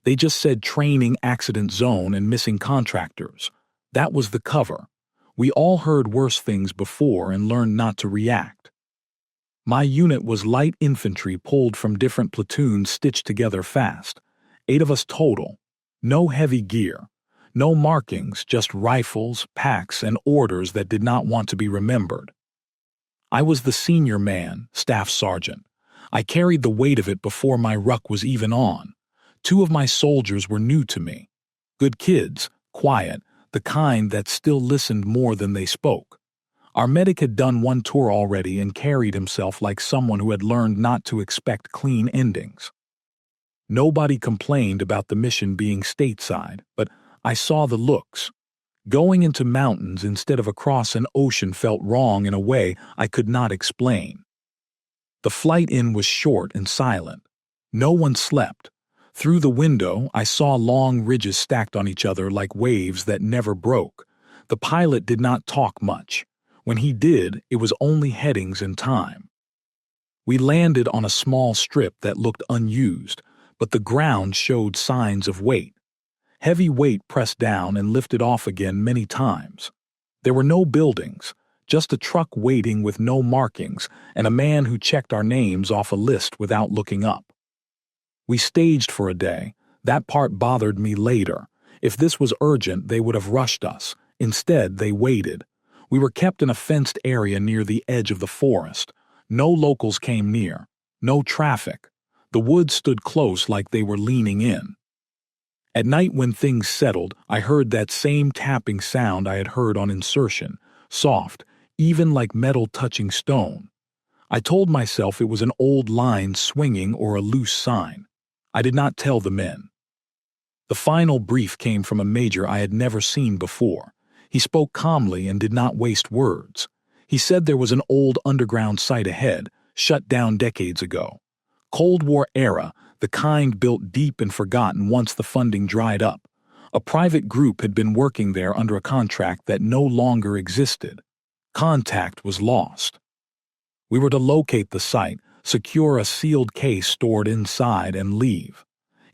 They just said training accident zone and missing contractors. That was the cover. We all heard worse things before and learned not to react. My unit was light infantry pulled from different platoons stitched together fast. 8 of us total. No heavy gear. No markings, just rifles, packs, and orders that did not want to be remembered. I was the senior man, staff sergeant. I carried the weight of it before my ruck was even on. 2 of my soldiers were new to me. Good kids, quiet, the kind that still listened more than they spoke. Our medic had done 1 tour already and carried himself like someone who had learned not to expect clean endings. Nobody complained about the mission being stateside, but I saw the looks. Going into mountains instead of across an ocean felt wrong in a way I could not explain. The flight in was short and silent. No one slept. Through the window, I saw long ridges stacked on each other like waves that never broke. The pilot did not talk much. When he did, it was only headings and time. We landed on a small strip that looked unused, but the ground showed signs of weight. Heavy weight pressed down and lifted off again many times. There were no buildings, just a truck waiting with no markings and a man who checked our names off a list without looking up. We staged for a day. That part bothered me later. If this was urgent, they would have rushed us. Instead, they waited. We were kept in a fenced area near the edge of the forest. No locals came near. No traffic. The woods stood close like they were leaning in. At night when things settled, I heard that same tapping sound I had heard on insertion, soft, even like metal touching stone. I told myself it was an old line swinging or a loose sign. I did not tell the men. The final brief came from a major I had never seen before. He spoke calmly and did not waste words. He said there was an old underground site ahead, shut down decades ago. Cold War era, the kind built deep and forgotten once the funding dried up. A private group had been working there under a contract that no longer existed. Contact was lost. We were to locate the site, secure a sealed case stored inside, and leave.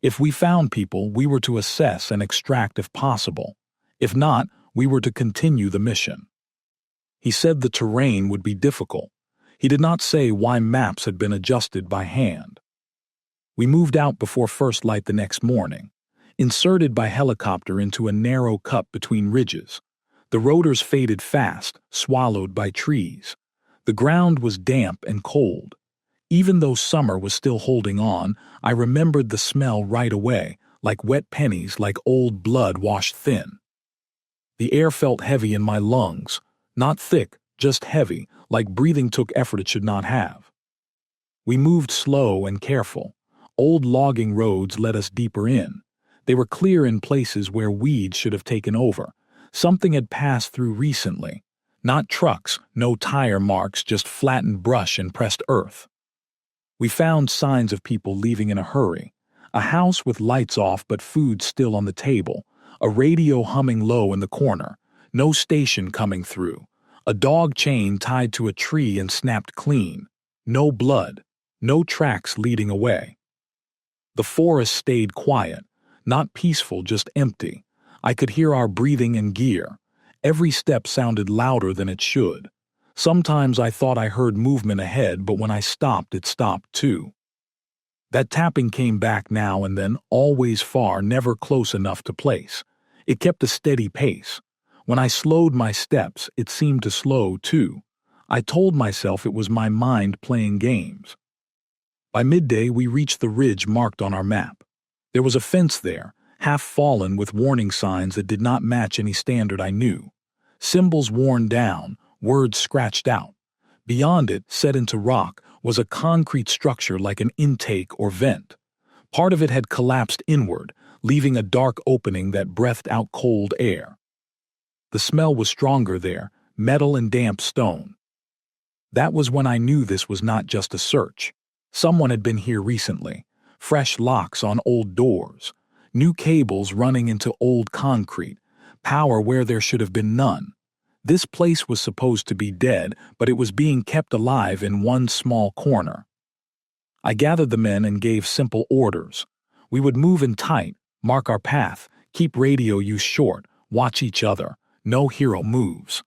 If we found people, we were to assess and extract if possible. If not, we were to continue the mission. He said the terrain would be difficult. He did not say why maps had been adjusted by hand. We moved out before first light the next morning, inserted by helicopter into a narrow cup between ridges. The rotors faded fast, swallowed by trees. The ground was damp and cold. Even though summer was still holding on, I remembered the smell right away, like wet pennies, like old blood washed thin. The air felt heavy in my lungs, not thick, just heavy, like breathing took effort it should not have. We moved slow and careful. Old logging roads led us deeper in. They were clear in places where weeds should have taken over. Something had passed through recently. Not trucks, no tire marks, just flattened brush and pressed earth. We found signs of people leaving in a hurry. A house with lights off but food still on the table. A radio humming low in the corner. No station coming through. A dog chain tied to a tree and snapped clean. No blood. No tracks leading away. The forest stayed quiet. Not peaceful, just empty. I could hear our breathing and gear. Every step sounded louder than it should. Sometimes I thought I heard movement ahead, but when I stopped, it stopped too. That tapping came back now and then, always far, never close enough to place. It kept a steady pace. When I slowed my steps, it seemed to slow too. I told myself it was my mind playing games. By midday, we reached the ridge marked on our map. There was a fence there, half fallen with warning signs that did not match any standard I knew. Symbols worn down, words scratched out. Beyond it, set into rock, was a concrete structure like an intake or vent. Part of it had collapsed inward, leaving a dark opening that breathed out cold air. The smell was stronger there, metal and damp stone. That was when I knew this was not just a search. Someone had been here recently. Fresh locks on old doors. New cables running into old concrete. Power where there should have been none. This place was supposed to be dead, but it was being kept alive in one small corner. I gathered the men and gave simple orders. We would move in tight, mark our path, keep radio use short, watch each other. No hero moves.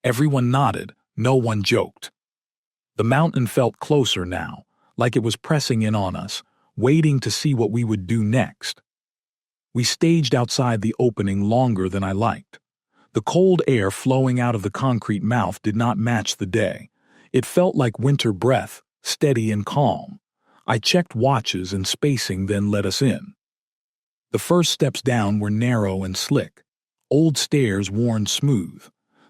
Everyone nodded, no one joked. The mountain felt closer now, like it was pressing in on us, waiting to see what we would do next. We staged outside the opening longer than I liked. The cold air flowing out of the concrete mouth did not match the day. It felt like winter breath, steady and calm. I checked watches and spacing, then let us in. The first steps down were narrow and slick. Old stairs worn smooth.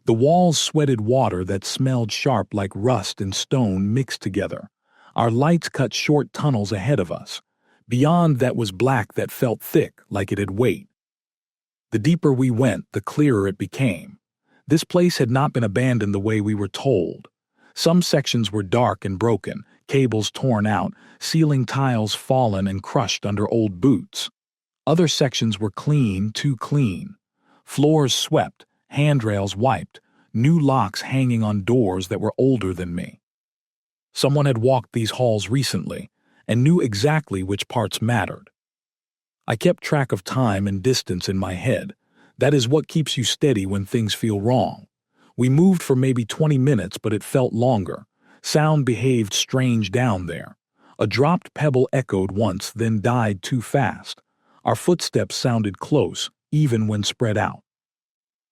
The walls sweated water that smelled sharp like rust and stone mixed together. Our lights cut short tunnels ahead of us. Beyond that was black that felt thick, like it had weight. The deeper we went, the clearer it became. This place had not been abandoned the way we were told. Some sections were dark and broken, cables torn out, ceiling tiles fallen and crushed under old boots. Other sections were clean, too clean. Floors swept, handrails wiped, new locks hanging on doors that were older than me. Someone had walked these halls recently and knew exactly which parts mattered. I kept track of time and distance in my head. That is what keeps you steady when things feel wrong. We moved for maybe 20 minutes, but it felt longer. Sound behaved strange down there. A dropped pebble echoed once, then died too fast. Our footsteps sounded close, even when spread out.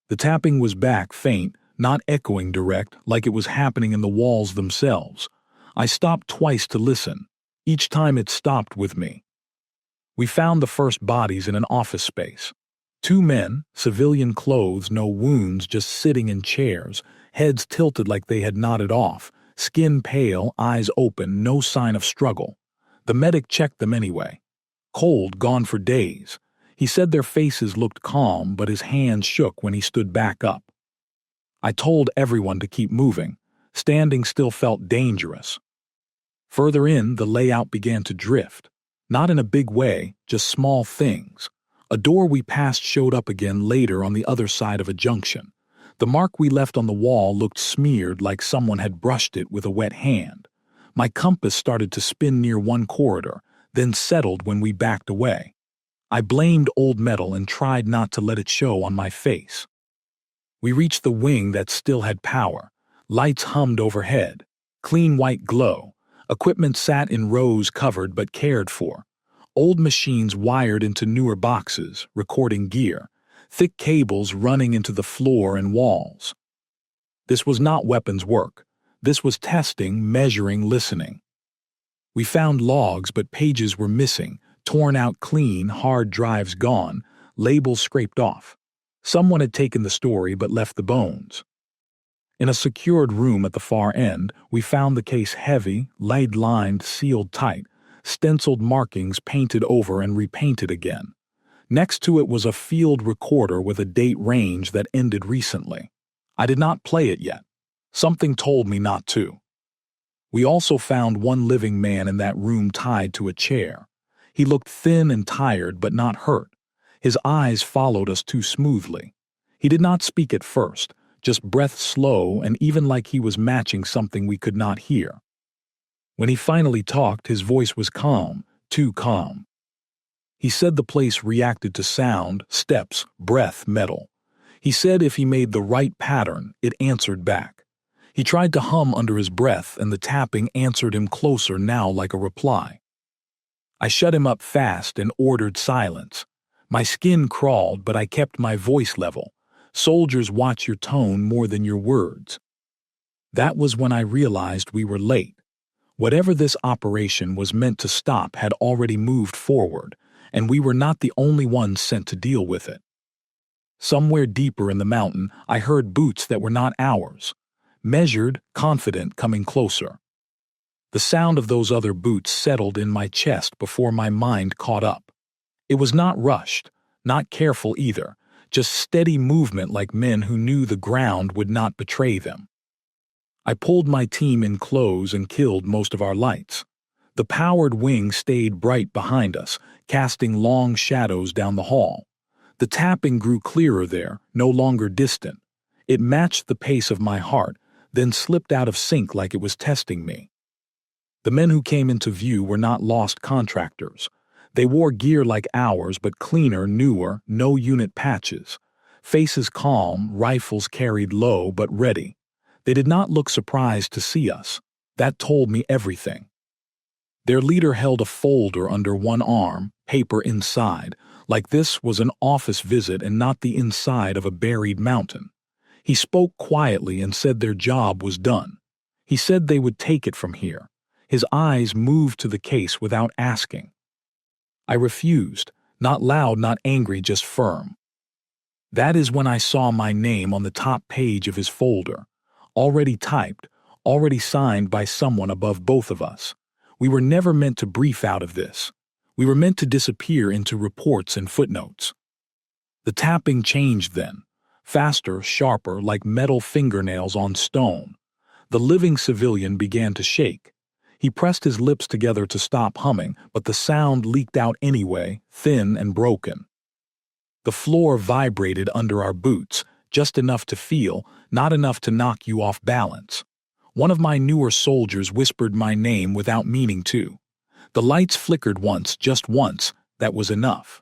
The tapping was back, faint, not echoing direct, like it was happening in the walls themselves. I stopped twice to listen. Each time it stopped with me. We found the first bodies in an office space. 2 men, civilian clothes, no wounds, just sitting in chairs, heads tilted like they had nodded off, skin pale, eyes open, no sign of struggle. The medic checked them anyway. Cold, gone for days. He said their faces looked calm, but his hands shook when he stood back up. I told everyone to keep moving. Standing still felt dangerous. Further in, the layout began to drift. Not in a big way, just small things. A door we passed showed up again later on the other side of a junction. The mark we left on the wall looked smeared like someone had brushed it with a wet hand. My compass started to spin near one corridor, then settled when we backed away. I blamed old metal and tried not to let it show on my face. We reached the wing that still had power. Lights hummed overhead. Clean white glow. Equipment sat in rows covered but cared for. Old machines wired into newer boxes, recording gear. Thick cables running into the floor and walls. This was not weapons work. This was testing, measuring, listening. We found logs, but pages were missing, torn out clean, hard drives gone, labels scraped off. Someone had taken the story but left the bones. In a secured room at the far end, we found the case heavy, lead-lined, sealed tight, stenciled markings painted over and repainted again. Next to it was a field recorder with a date range that ended recently. I did not play it yet. Something told me not to. We also found one living man in that room tied to a chair. He looked thin and tired but not hurt. His eyes followed us too smoothly. He did not speak at first, just breath slow and even like he was matching something we could not hear. When he finally talked, his voice was calm, too calm. He said the place reacted to sound, steps, breath, metal. He said if he made the right pattern, it answered back. He tried to hum under his breath, and the tapping answered him closer now like a reply. I shut him up fast and ordered silence. My skin crawled, but I kept my voice level. Soldiers watch your tone more than your words. That was when I realized we were late. Whatever this operation was meant to stop had already moved forward, and we were not the only ones sent to deal with it. Somewhere deeper in the mountain, I heard boots that were not ours. Measured, confident, coming closer. The sound of those other boots settled in my chest before my mind caught up. It was not rushed, not careful either, just steady movement like men who knew the ground would not betray them. I pulled my team in close and killed most of our lights. The powered wing stayed bright behind us, casting long shadows down the hall. The tapping grew clearer there, no longer distant. It matched the pace of my heart, then slipped out of sync like it was testing me. The men who came into view were not lost contractors. They wore gear like ours, but cleaner, newer, no unit patches. Faces calm, rifles carried low but ready. They did not look surprised to see us. That told me everything. Their leader held a folder under one arm, paper inside, like this was an office visit and not the inside of a buried mountain. He spoke quietly and said their job was done. He said they would take it from here. His eyes moved to the case without asking. I refused, not loud, not angry, just firm. That is when I saw my name on the top page of his folder, already typed, already signed by someone above both of us. We were never meant to brief out of this. We were meant to disappear into reports and footnotes. The tapping changed then. Faster, sharper, like metal fingernails on stone. The living civilian began to shake. He pressed his lips together to stop humming, but the sound leaked out anyway, thin and broken. The floor vibrated under our boots, just enough to feel, not enough to knock you off balance. One of my newer soldiers whispered my name without meaning to. The lights flickered once, just once. That was enough.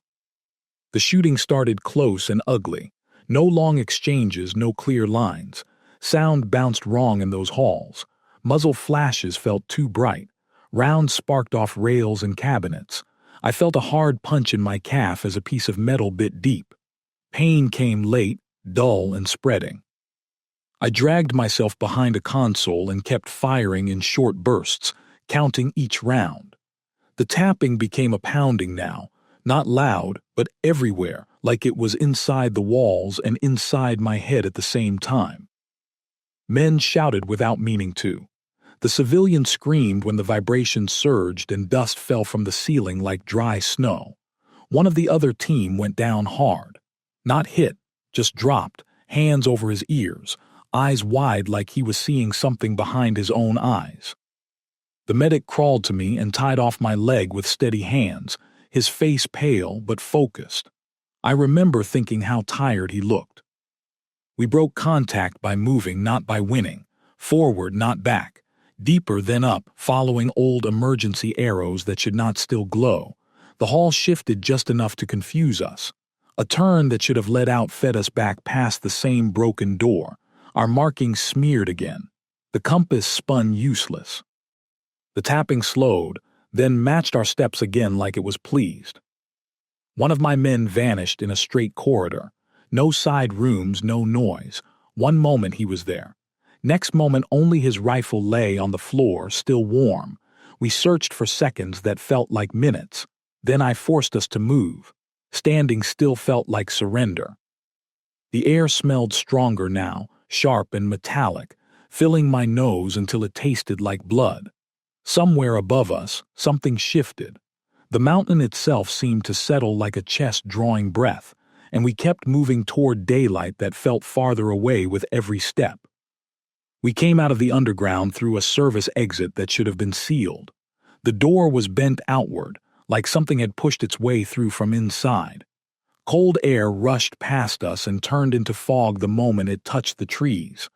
The shooting started close and ugly. No long exchanges, no clear lines. Sound bounced wrong in those halls. Muzzle flashes felt too bright. Rounds sparked off rails and cabinets. I felt a hard punch in my calf as a piece of metal bit deep. Pain came late, dull and spreading. I dragged myself behind a console and kept firing in short bursts, counting each round. The tapping became a pounding now, not loud, but everywhere, like it was inside the walls and inside my head at the same time. Men shouted without meaning to. The civilian screamed when the vibration surged and dust fell from the ceiling like dry snow. One of the other team went down hard. Not hit, just dropped, hands over his ears, eyes wide like he was seeing something behind his own eyes. The medic crawled to me and tied off my leg with steady hands, his face pale but focused. I remember thinking how tired he looked. We broke contact by moving, not by winning. Forward, not back. Deeper, then up, following old emergency arrows that should not still glow. The hall shifted just enough to confuse us. A turn that should have led out fed us back past the same broken door. Our markings smeared again. The compass spun useless. The tapping slowed, then matched our steps again like it was pleased. One of my men vanished in a straight corridor. No side rooms, no noise. One moment he was there. Next moment only his rifle lay on the floor, still warm. We searched for seconds that felt like minutes. Then I forced us to move. Standing still felt like surrender. The air smelled stronger now, sharp and metallic, filling my nose until it tasted like blood. Somewhere above us, something shifted. The mountain itself seemed to settle like a chest drawing breath, and we kept moving toward daylight that felt farther away with every step. We came out of the underground through a service exit that should have been sealed. The door was bent outward, like something had pushed its way through from inside. Cold air rushed past us and turned into fog the moment it touched the trees.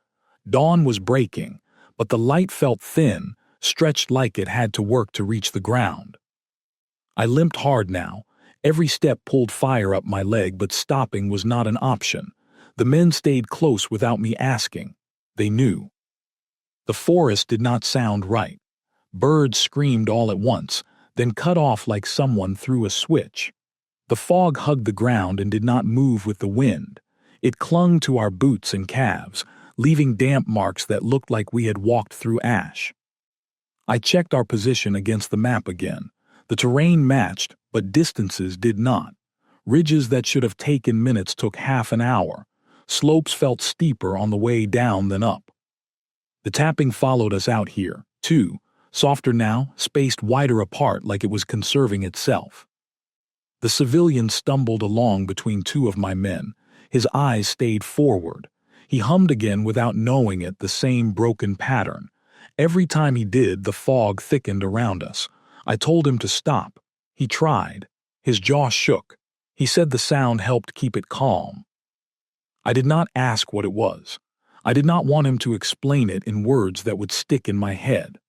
Dawn was breaking, but the light felt thin, stretched like it had to work to reach the ground. I limped hard now. Every step pulled fire up my leg, but stopping was not an option. The men stayed close without me asking. They knew. The forest did not sound right. Birds screamed all at once, then cut off like someone threw a switch. The fog hugged the ground and did not move with the wind. It clung to our boots and calves, leaving damp marks that looked like we had walked through ash. I checked our position against the map again. The terrain matched, but distances did not. Ridges that should have taken minutes took half an hour. Slopes felt steeper on the way down than up. The tapping followed us out here, too, softer now, spaced wider apart like it was conserving itself. The civilian stumbled along between two of my men. His eyes stayed forward. He hummed again without knowing it, the same broken pattern. Every time he did, the fog thickened around us. I told him to stop. He tried. His jaw shook. He said the sound helped keep it calm. I did not ask what it was. I did not want him to explain it in words that would stick in my head.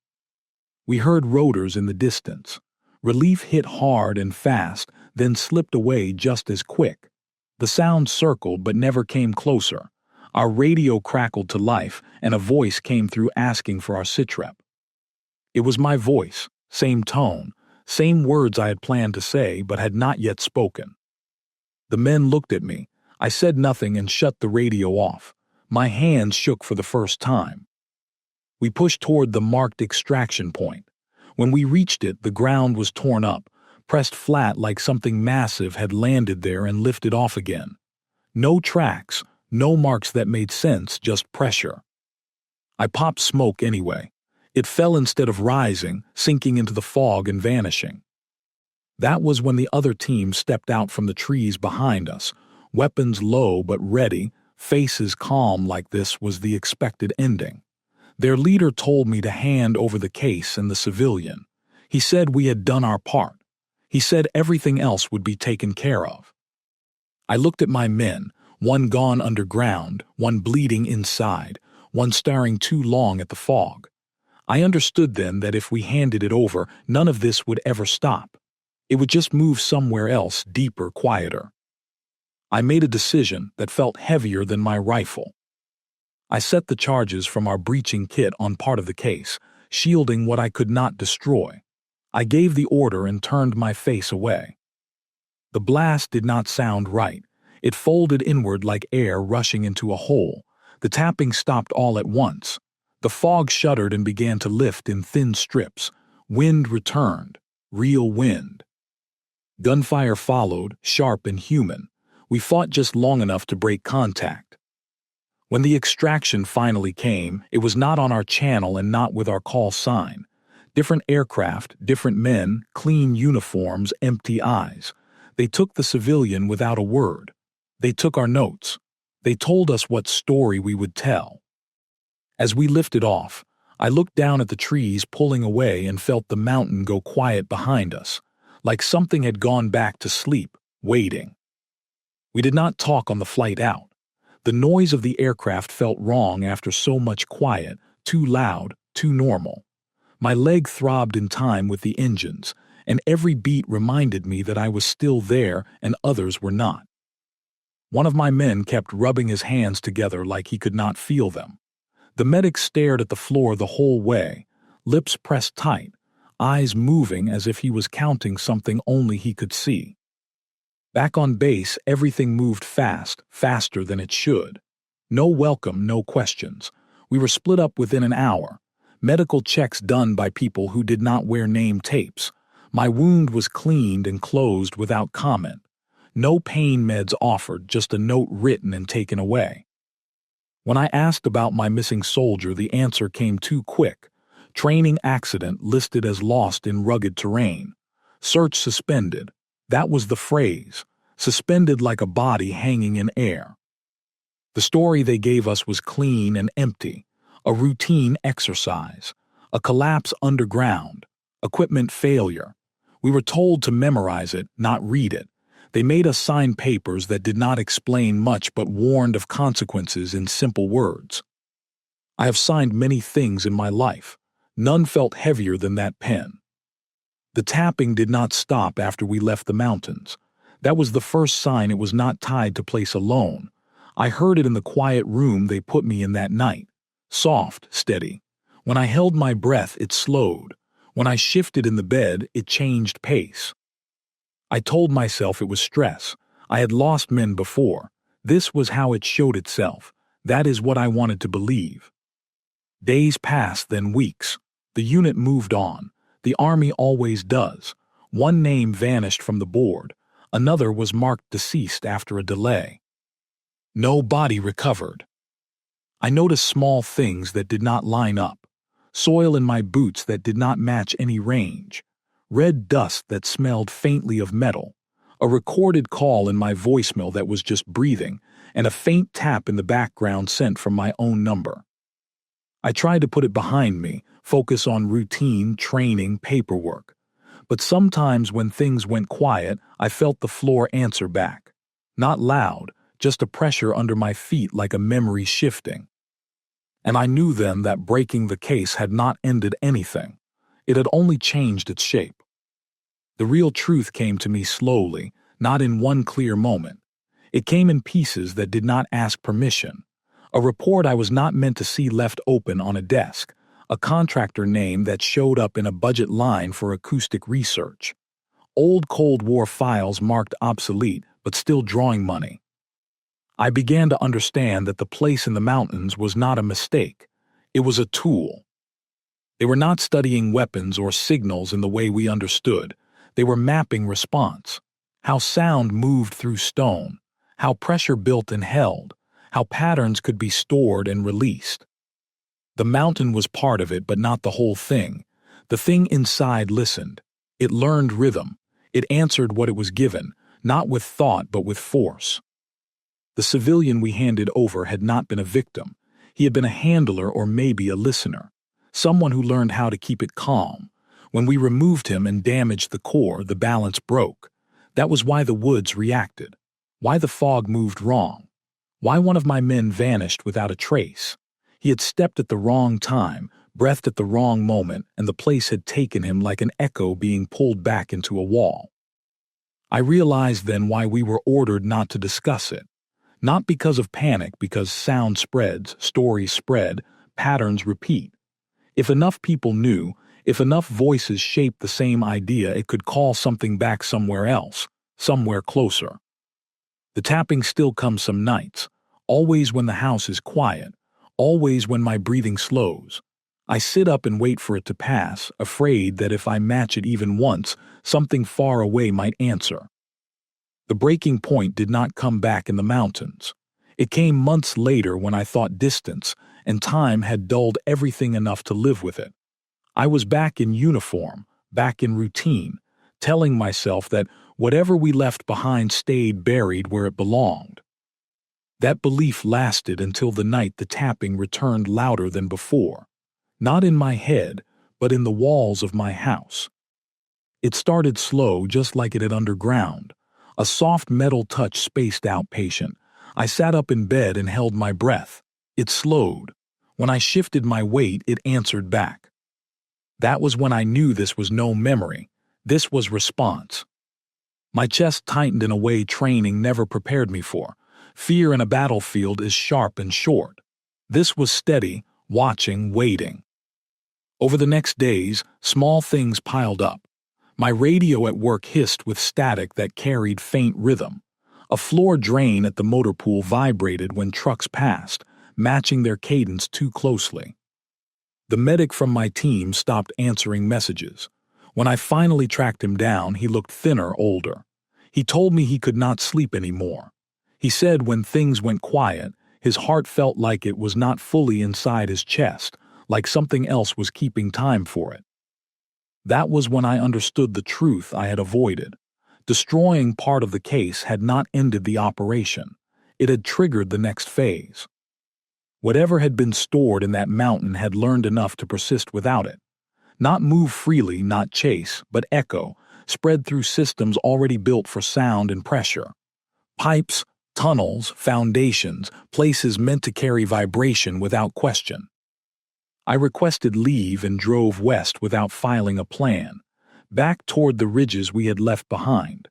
We heard rotors in the distance. Relief hit hard and fast, then slipped away just as quick. The sound circled but never came closer. Our radio crackled to life, and a voice came through asking for our sitrep. It was my voice, same tone, same words I had planned to say but had not yet spoken. The men looked at me. I said nothing and shut the radio off. My hands shook for the first time. We pushed toward the marked extraction point. When we reached it, the ground was torn up, pressed flat like something massive had landed there and lifted off again. No tracks, no marks that made sense, just pressure. I popped smoke anyway. It fell instead of rising, sinking into the fog and vanishing. That was when the other team stepped out from the trees behind us, weapons low but ready, faces calm like this was the expected ending. Their leader told me to hand over the case and the civilian. He said we had done our part. He said everything else would be taken care of. I looked at my men, one gone underground, one bleeding inside, one staring too long at the fog. I understood then that if we handed it over, none of this would ever stop. It would just move somewhere else, deeper, quieter. I made a decision that felt heavier than my rifle. I set the charges from our breaching kit on part of the case, shielding what I could not destroy. I gave the order and turned my face away. The blast did not sound right. It folded inward like air rushing into a hole. The tapping stopped all at once. The fog shuddered and began to lift in thin strips. Wind returned. Real wind. Gunfire followed, sharp and human. We fought just long enough to break contact. When the extraction finally came, it was not on our channel and not with our call sign. Different aircraft, different men, clean uniforms, empty eyes. They took the civilian without a word. They took our notes. They told us what story we would tell. As we lifted off, I looked down at the trees pulling away and felt the mountain go quiet behind us, like something had gone back to sleep, waiting. We did not talk on the flight out. The noise of the aircraft felt wrong after so much quiet, too loud, too normal. My leg throbbed in time with the engines, and every beat reminded me that I was still there and others were not. One of my men kept rubbing his hands together like he could not feel them. The medic stared at the floor the whole way, lips pressed tight, eyes moving as if he was counting something only he could see. Back on base, everything moved fast, faster than it should. No welcome, no questions. We were split up within an hour. Medical checks done by people who did not wear name tapes. My wound was cleaned and closed without comment. No pain meds offered, just a note written and taken away. When I asked about my missing soldier, the answer came too quick. Training accident listed as lost in rugged terrain. Search suspended. That was the phrase. suspended like a body hanging in air. The story they gave us was clean and empty, a routine exercise, a collapse underground, equipment failure. We were told to memorize it, not read it. They made us sign papers that did not explain much but warned of consequences in simple words. I have signed many things in my life. None felt heavier than that pen. The tapping did not stop after we left the mountains. That was the first sign it was not tied to place alone. I heard it in the quiet room they put me in that night. Soft, steady. When I held my breath, it slowed. When I shifted in the bed, it changed pace. I told myself it was stress. I had lost men before. This was how it showed itself. That is what I wanted to believe. Days passed, then weeks. The unit moved on. The army always does. One name vanished from the board. Another was marked deceased after a delay. No body recovered. I noticed small things that did not line up. Soil in my boots that did not match any range. Red dust that smelled faintly of metal. A recorded call in my voicemail that was just breathing, and a faint tap in the background sent from my own number. I tried to put it behind me, focus on routine, training, paperwork. But sometimes when things went quiet, I felt the floor answer back. Not loud, just a pressure under my feet like a memory shifting. And I knew then that breaking the case had not ended anything. It had only changed its shape. The real truth came to me slowly, not in one clear moment. It came in pieces that did not ask permission. A report I was not meant to see left open on a desk. A contractor name that showed up in a budget line for acoustic research. Old Cold War files marked obsolete, but still drawing money. I began to understand that the place in the mountains was not a mistake. It was a tool. They were not studying weapons or signals in the way we understood. They were mapping response. How sound moved through stone. How pressure built and held. How patterns could be stored and released. The mountain was part of it, but not the whole thing. The thing inside listened. It learned rhythm. It answered what it was given, not with thought but with force. The civilian we handed over had not been a victim. He had been a handler or maybe a listener. Someone who learned how to keep it calm. When we removed him and damaged the core, the balance broke. That was why the woods reacted. Why the fog moved wrong. Why one of my men vanished without a trace. He had stepped at the wrong time, breathed at the wrong moment, and the place had taken him like an echo being pulled back into a wall. I realized then why we were ordered not to discuss it. Not because of panic, because sound spreads, stories spread, patterns repeat. If enough people knew, if enough voices shaped the same idea, it could call something back somewhere else, somewhere closer. The tapping still comes some nights, always when the house is quiet, always when my breathing slows. I sit up and wait for it to pass, afraid that if I match it even once, something far away might answer. The breaking point did not come back in the mountains. It came months later when I thought distance and time had dulled everything enough to live with it. I was back in uniform, back in routine, telling myself that whatever we left behind stayed buried where it belonged. That belief lasted until the night the tapping returned louder than before. Not in my head, but in the walls of my house. It started slow, just like it had underground. A soft metal touch spaced out patient. I sat up in bed and held my breath. It slowed. When I shifted my weight, it answered back. That was when I knew this was no memory. This was response. My chest tightened in a way training never prepared me for. Fear in a battlefield is sharp and short. This was steady, watching, waiting. Over the next days, small things piled up. My radio at work hissed with static that carried faint rhythm. A floor drain at the motor pool vibrated when trucks passed, matching their cadence too closely. The medic from my team stopped answering messages. When I finally tracked him down, he looked thinner, older. He told me he could not sleep anymore. He said when things went quiet, his heart felt like it was not fully inside his chest, like something else was keeping time for it. That was when I understood the truth I had avoided. Destroying part of the case had not ended the operation. It had triggered the next phase. Whatever had been stored in that mountain had learned enough to persist without it. Not move freely, not chase, but echo, spread through systems already built for sound and pressure. Pipes, tunnels, foundations, places meant to carry vibration without question. I requested leave and drove west without filing a plan, back toward the ridges we had left behind.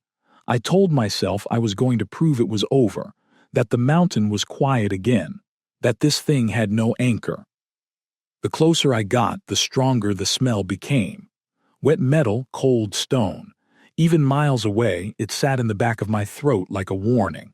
I told myself I was going to prove it was over, that the mountain was quiet again, that this thing had no anchor. The closer I got, the stronger the smell became. Wet metal, cold stone. Even miles away, it sat in the back of my throat like a warning.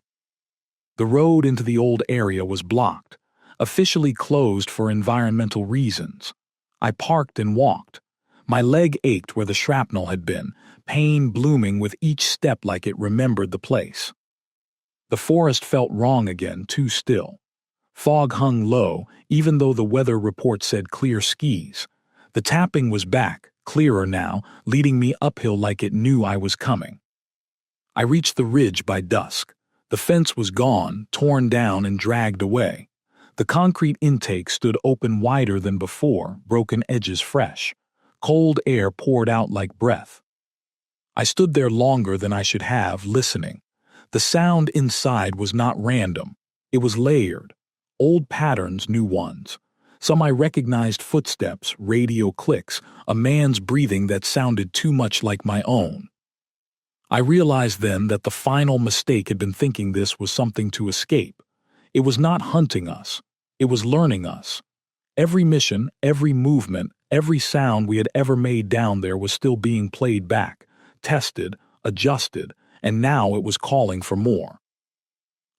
The road into the old area was blocked, officially closed for environmental reasons. I parked and walked. My leg ached where the shrapnel had been, pain blooming with each step like it remembered the place. The forest felt wrong again, too still. Fog hung low, even though the weather report said clear skies. The tapping was back, clearer now, leading me uphill like it knew I was coming. I reached the ridge by dusk. The fence was gone, torn down and dragged away. The concrete intake stood open wider than before, broken edges fresh. Cold air poured out like breath. I stood there longer than I should have, listening. The sound inside was not random. It was layered. Old patterns, new ones. Some I recognized: footsteps, radio clicks, a man's breathing that sounded too much like my own. I realized then that the final mistake had been thinking this was something to escape. It was not hunting us. It was learning us. Every mission, every movement, every sound we had ever made down there was still being played back, tested, adjusted, and now it was calling for more.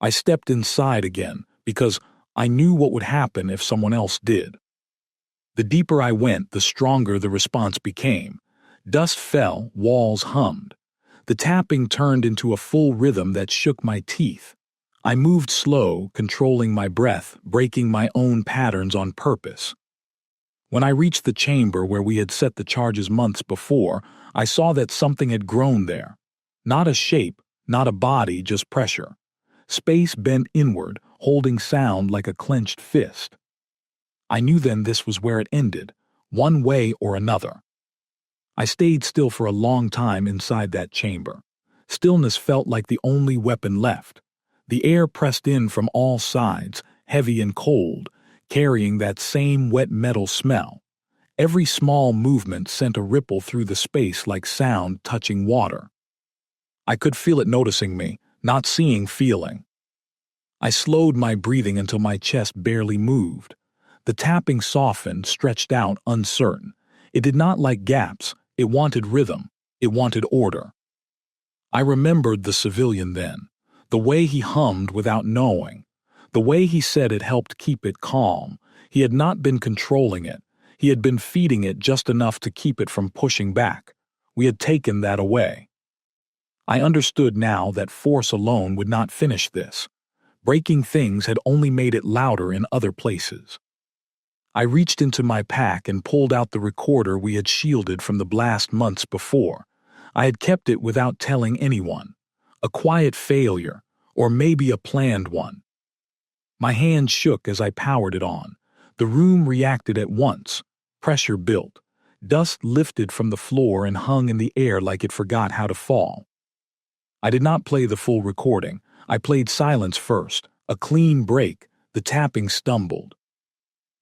I stepped inside again because I knew what would happen if someone else did. The deeper I went, the stronger the response became. Dust fell, walls hummed. The tapping turned into a full rhythm that shook my teeth. I moved slow, controlling my breath, breaking my own patterns on purpose. When I reached the chamber where we had set the charges months before, I saw that something had grown there. Not a shape, not a body, just pressure. Space bent inward, holding sound like a clenched fist. I knew then this was where it ended, one way or another. I stayed still for a long time inside that chamber. Stillness felt like the only weapon left. The air pressed in from all sides, heavy and cold, carrying that same wet metal smell. Every small movement sent a ripple through the space like sound touching water. I could feel it noticing me, not seeing, feeling. I slowed my breathing until my chest barely moved. The tapping softened, stretched out, uncertain. It did not like gaps. It wanted rhythm. It wanted order. I remembered the civilian then, the way he hummed without knowing, the way he said it helped keep it calm. He had not been controlling it. He had been feeding it just enough to keep it from pushing back. We had taken that away. I understood now that force alone would not finish this. Breaking things had only made it louder in other places. I reached into my pack and pulled out the recorder we had shielded from the blast months before. I had kept it without telling anyone. A quiet failure, or maybe a planned one. My hand shook as I powered it on. The room reacted at once. Pressure built. Dust lifted from the floor and hung in the air like it forgot how to fall. I did not play the full recording. I played silence first. A clean break. The tapping stumbled.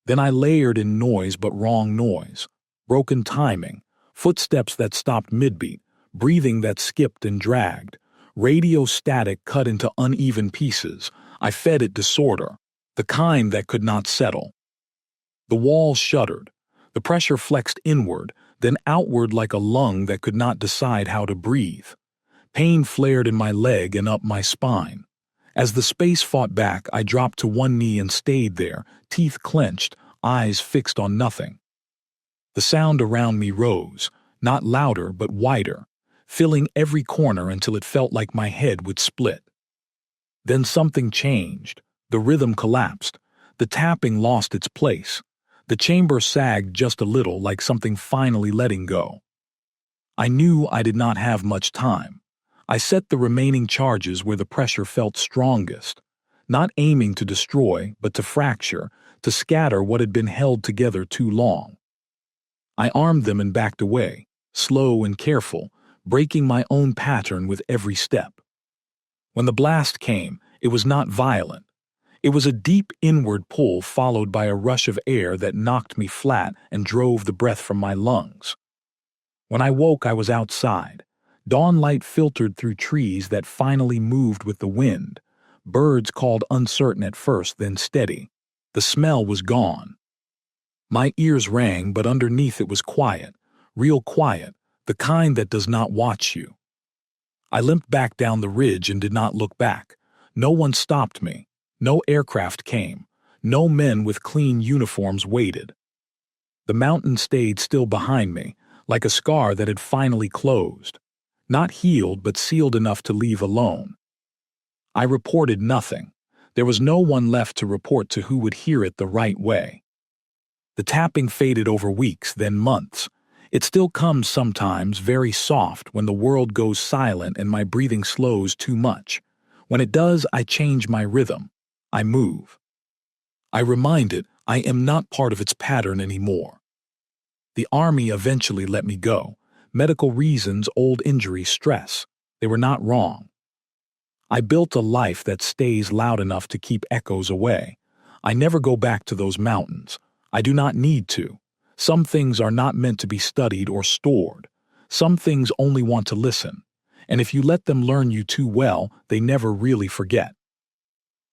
Then I layered in noise, but wrong noise. Broken timing. Footsteps that stopped mid-beat. Breathing that skipped and dragged. Radio static cut into uneven pieces. I fed it disorder. The kind that could not settle. The walls shuddered. The pressure flexed inward, then outward like a lung that could not decide how to breathe. Pain flared in my leg and up my spine. As the space fought back, I dropped to one knee and stayed there, teeth clenched, eyes fixed on nothing. The sound around me rose, not louder but wider, filling every corner until it felt like my head would split. Then something changed. The rhythm collapsed. The tapping lost its place. The chamber sagged just a little, like something finally letting go. I knew I did not have much time. I set the remaining charges where the pressure felt strongest, not aiming to destroy, but to fracture, to scatter what had been held together too long. I armed them and backed away, slow and careful, breaking my own pattern with every step. When the blast came, it was not violent. It was a deep inward pull followed by a rush of air that knocked me flat and drove the breath from my lungs. When I woke, I was outside. Dawn light filtered through trees that finally moved with the wind. Birds called uncertain at first, then steady. The smell was gone. My ears rang, but underneath it was quiet, real quiet, the kind that does not watch you. I limped back down the ridge and did not look back. No one stopped me. No aircraft came. No men with clean uniforms waited. The mountain stayed still behind me, like a scar that had finally closed. Not healed, but sealed enough to leave alone. I reported nothing. There was no one left to report to who would hear it the right way. The tapping faded over weeks, then months. It still comes sometimes, very soft, when the world goes silent and my breathing slows too much. When it does, I change my rhythm. I move. I remind it I am not part of its pattern anymore. The army eventually let me go. Medical reasons, old injury, stress. They were not wrong. I built a life that stays loud enough to keep echoes away. I never go back to those mountains. I do not need to. Some things are not meant to be studied or stored. Some things only want to listen. And if you let them learn you too well, they never really forget.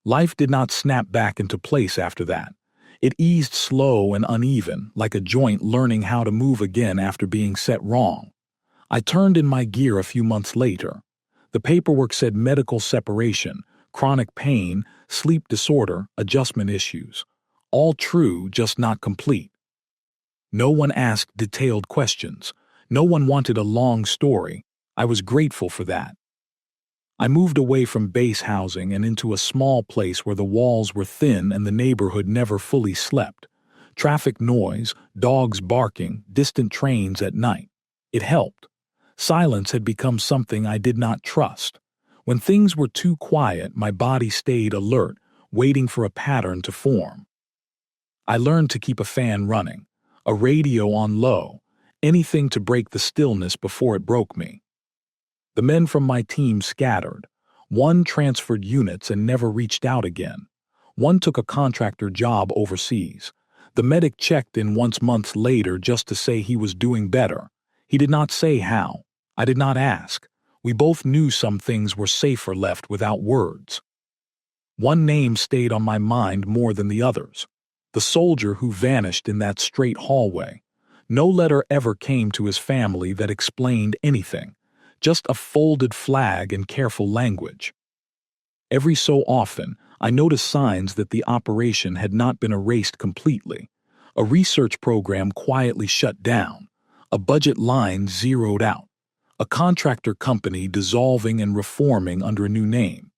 Life did not snap back into place after that. It eased slow and uneven, like a joint learning how to move again after being set wrong. I turned in my gear a few months later. The paperwork said medical separation, chronic pain, sleep disorder, adjustment issues. All true, just not complete. No one asked detailed questions. No one wanted a long story. I was grateful for that. I moved away from base housing and into a small place where the walls were thin and the neighborhood never fully slept. Traffic noise, dogs barking, distant trains at night. It helped. Silence had become something I did not trust. When things were too quiet, my body stayed alert, waiting for a pattern to form. I learned to keep a fan running, a radio on low, anything to break the stillness before it broke me. The men from my team scattered. One transferred units and never reached out again. One took a contractor job overseas. The medic checked in once months later just to say he was doing better. He did not say how. I did not ask. We both knew some things were safer left without words. One name stayed on my mind more than the others. The soldier who vanished in that straight hallway. No letter ever came to his family that explained anything. Just a folded flag and careful language. Every so often, I noticed signs that the operation had not been erased completely. A research program quietly shut down. A budget line zeroed out. A contractor company dissolving and reforming under a new name.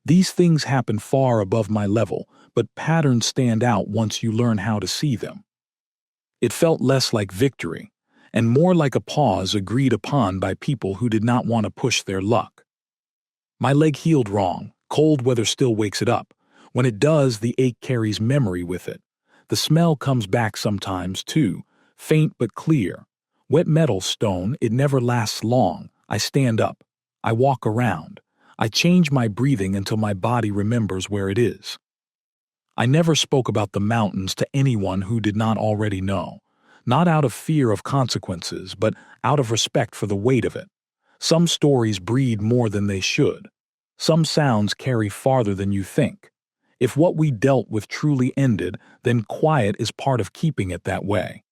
These things happen far above my level, but patterns stand out once you learn how to see them. It felt less like victory, and more like a pause agreed upon by people who did not want to push their luck. My leg healed wrong. Cold weather still wakes it up. When it does, the ache carries memory with it. The smell comes back sometimes, too, faint but clear. Wet metal, stone, it never lasts long. I stand up. I walk around. I change my breathing until my body remembers where it is. I never spoke about the mountains to anyone who did not already know. Not out of fear of consequences, but out of respect for the weight of it. Some stories breed more than they should. Some sounds carry farther than you think. If what we dealt with truly ended, then quiet is part of keeping it that way.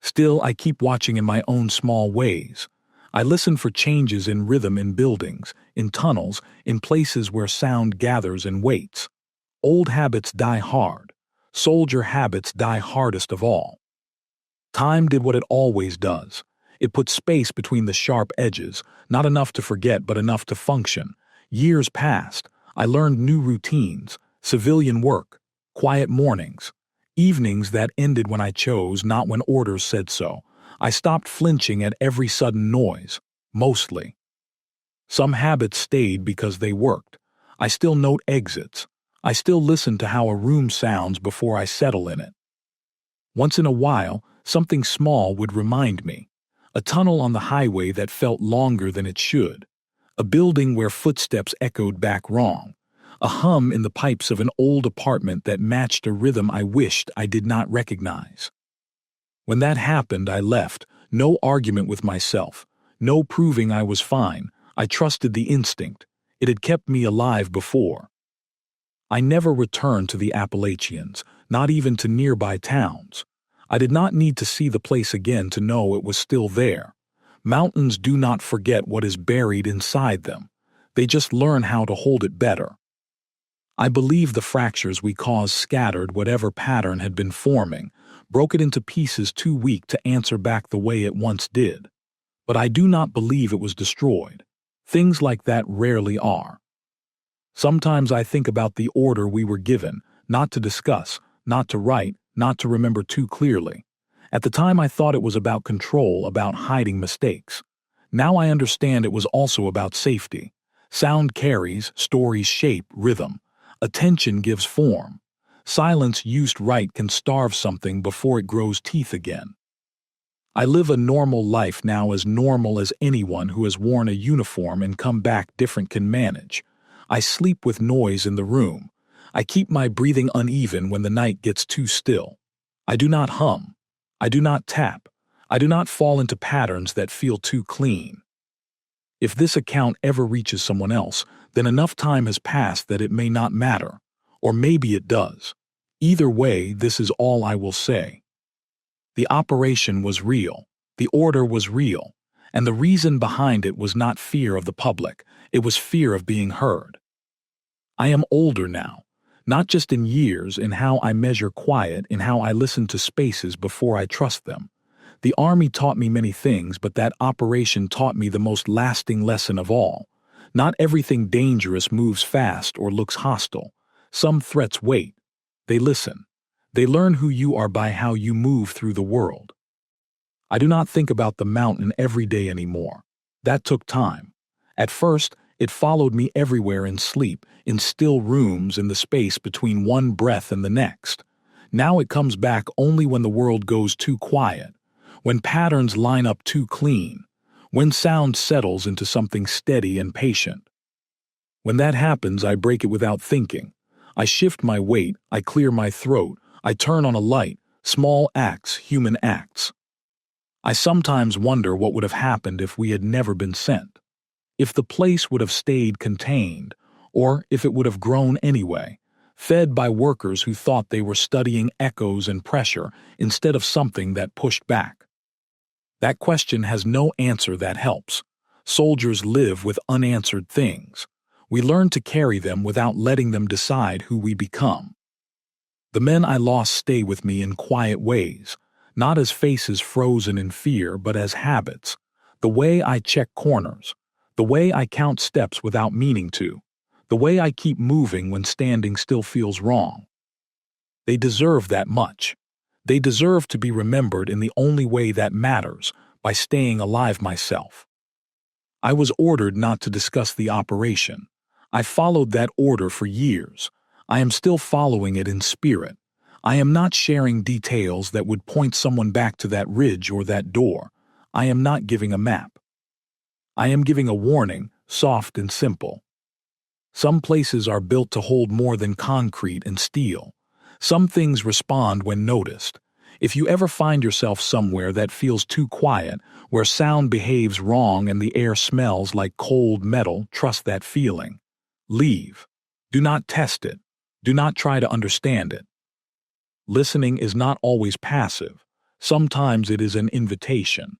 Still, I keep watching in my own small ways. I listen for changes in rhythm in buildings, in tunnels, in places where sound gathers and waits. Old habits die hard. Soldier habits die hardest of all. Time did what it always does. It put space between the sharp edges, not enough to forget but enough to function. Years passed. I learned new routines, civilian work, quiet mornings, evenings that ended when I chose, not when orders said so. I stopped flinching at every sudden noise, mostly. Some habits stayed because they worked. I still note exits. I still listen to how a room sounds before I settle in it. Once in a while, something small would remind me. A tunnel on the highway that felt longer than it should. A building where footsteps echoed back wrong. A hum in the pipes of an old apartment that matched a rhythm I wished I did not recognize. When that happened, I left. No argument with myself. No proving I was fine. I trusted the instinct. It had kept me alive before. I never returned to the Appalachians, not even to nearby towns. I did not need to see the place again to know it was still there. Mountains do not forget what is buried inside them. They just learn how to hold it better. I believe the fractures we caused scattered whatever pattern had been forming, broke it into pieces too weak to answer back the way it once did. But I do not believe it was destroyed. Things like that rarely are. Sometimes I think about the order we were given, not to discuss, not to write, not to remember too clearly. At the time I thought it was about control, about hiding mistakes. Now I understand it was also about safety. Sound carries, stories shape, rhythm. Attention gives form. Silence used right can starve something before it grows teeth again. I live a normal life now, as normal as anyone who has worn a uniform and come back different can manage. I sleep with noise in the room. I keep my breathing uneven when the night gets too still. I do not hum. I do not tap. I do not fall into patterns that feel too clean. If this account ever reaches someone else, then enough time has passed that it may not matter. Or maybe it does. Either way, this is all I will say. The operation was real. The order was real. And the reason behind it was not fear of the public. It was fear of being heard. I am older now. Not just in years, in how I measure quiet, in how I listen to spaces before I trust them. The Army taught me many things, but that operation taught me the most lasting lesson of all. Not everything dangerous moves fast or looks hostile. Some threats wait. They listen. They learn who you are by how you move through the world. I do not think about the mountain every day anymore. That took time. At first, it followed me everywhere in sleep, in still rooms, in the space between one breath and the next. Now it comes back only when the world goes too quiet, when patterns line up too clean, when sound settles into something steady and patient. When that happens, I break it without thinking. I shift my weight, I clear my throat, I turn on a light, small acts, human acts. I sometimes wonder what would have happened if we had never been sent. If the place would have stayed contained, or if it would have grown anyway, fed by workers who thought they were studying echoes and pressure instead of something that pushed back. That question has no answer that helps. Soldiers live with unanswered things. We learn to carry them without letting them decide who we become. The men I lost stay with me in quiet ways, not as faces frozen in fear, but as habits. The way I check corners. The way I count steps without meaning to. The way I keep moving when standing still feels wrong. They deserve that much. They deserve to be remembered in the only way that matters, by staying alive myself. I was ordered not to discuss the operation. I followed that order for years. I am still following it in spirit. I am not sharing details that would point someone back to that ridge or that door. I am not giving a map. I am giving a warning, soft and simple. Some places are built to hold more than concrete and steel. Some things respond when noticed. If you ever find yourself somewhere that feels too quiet, where sound behaves wrong and the air smells like cold metal, trust that feeling. Leave. Do not test it. Do not try to understand it. Listening is not always passive. Sometimes it is an invitation.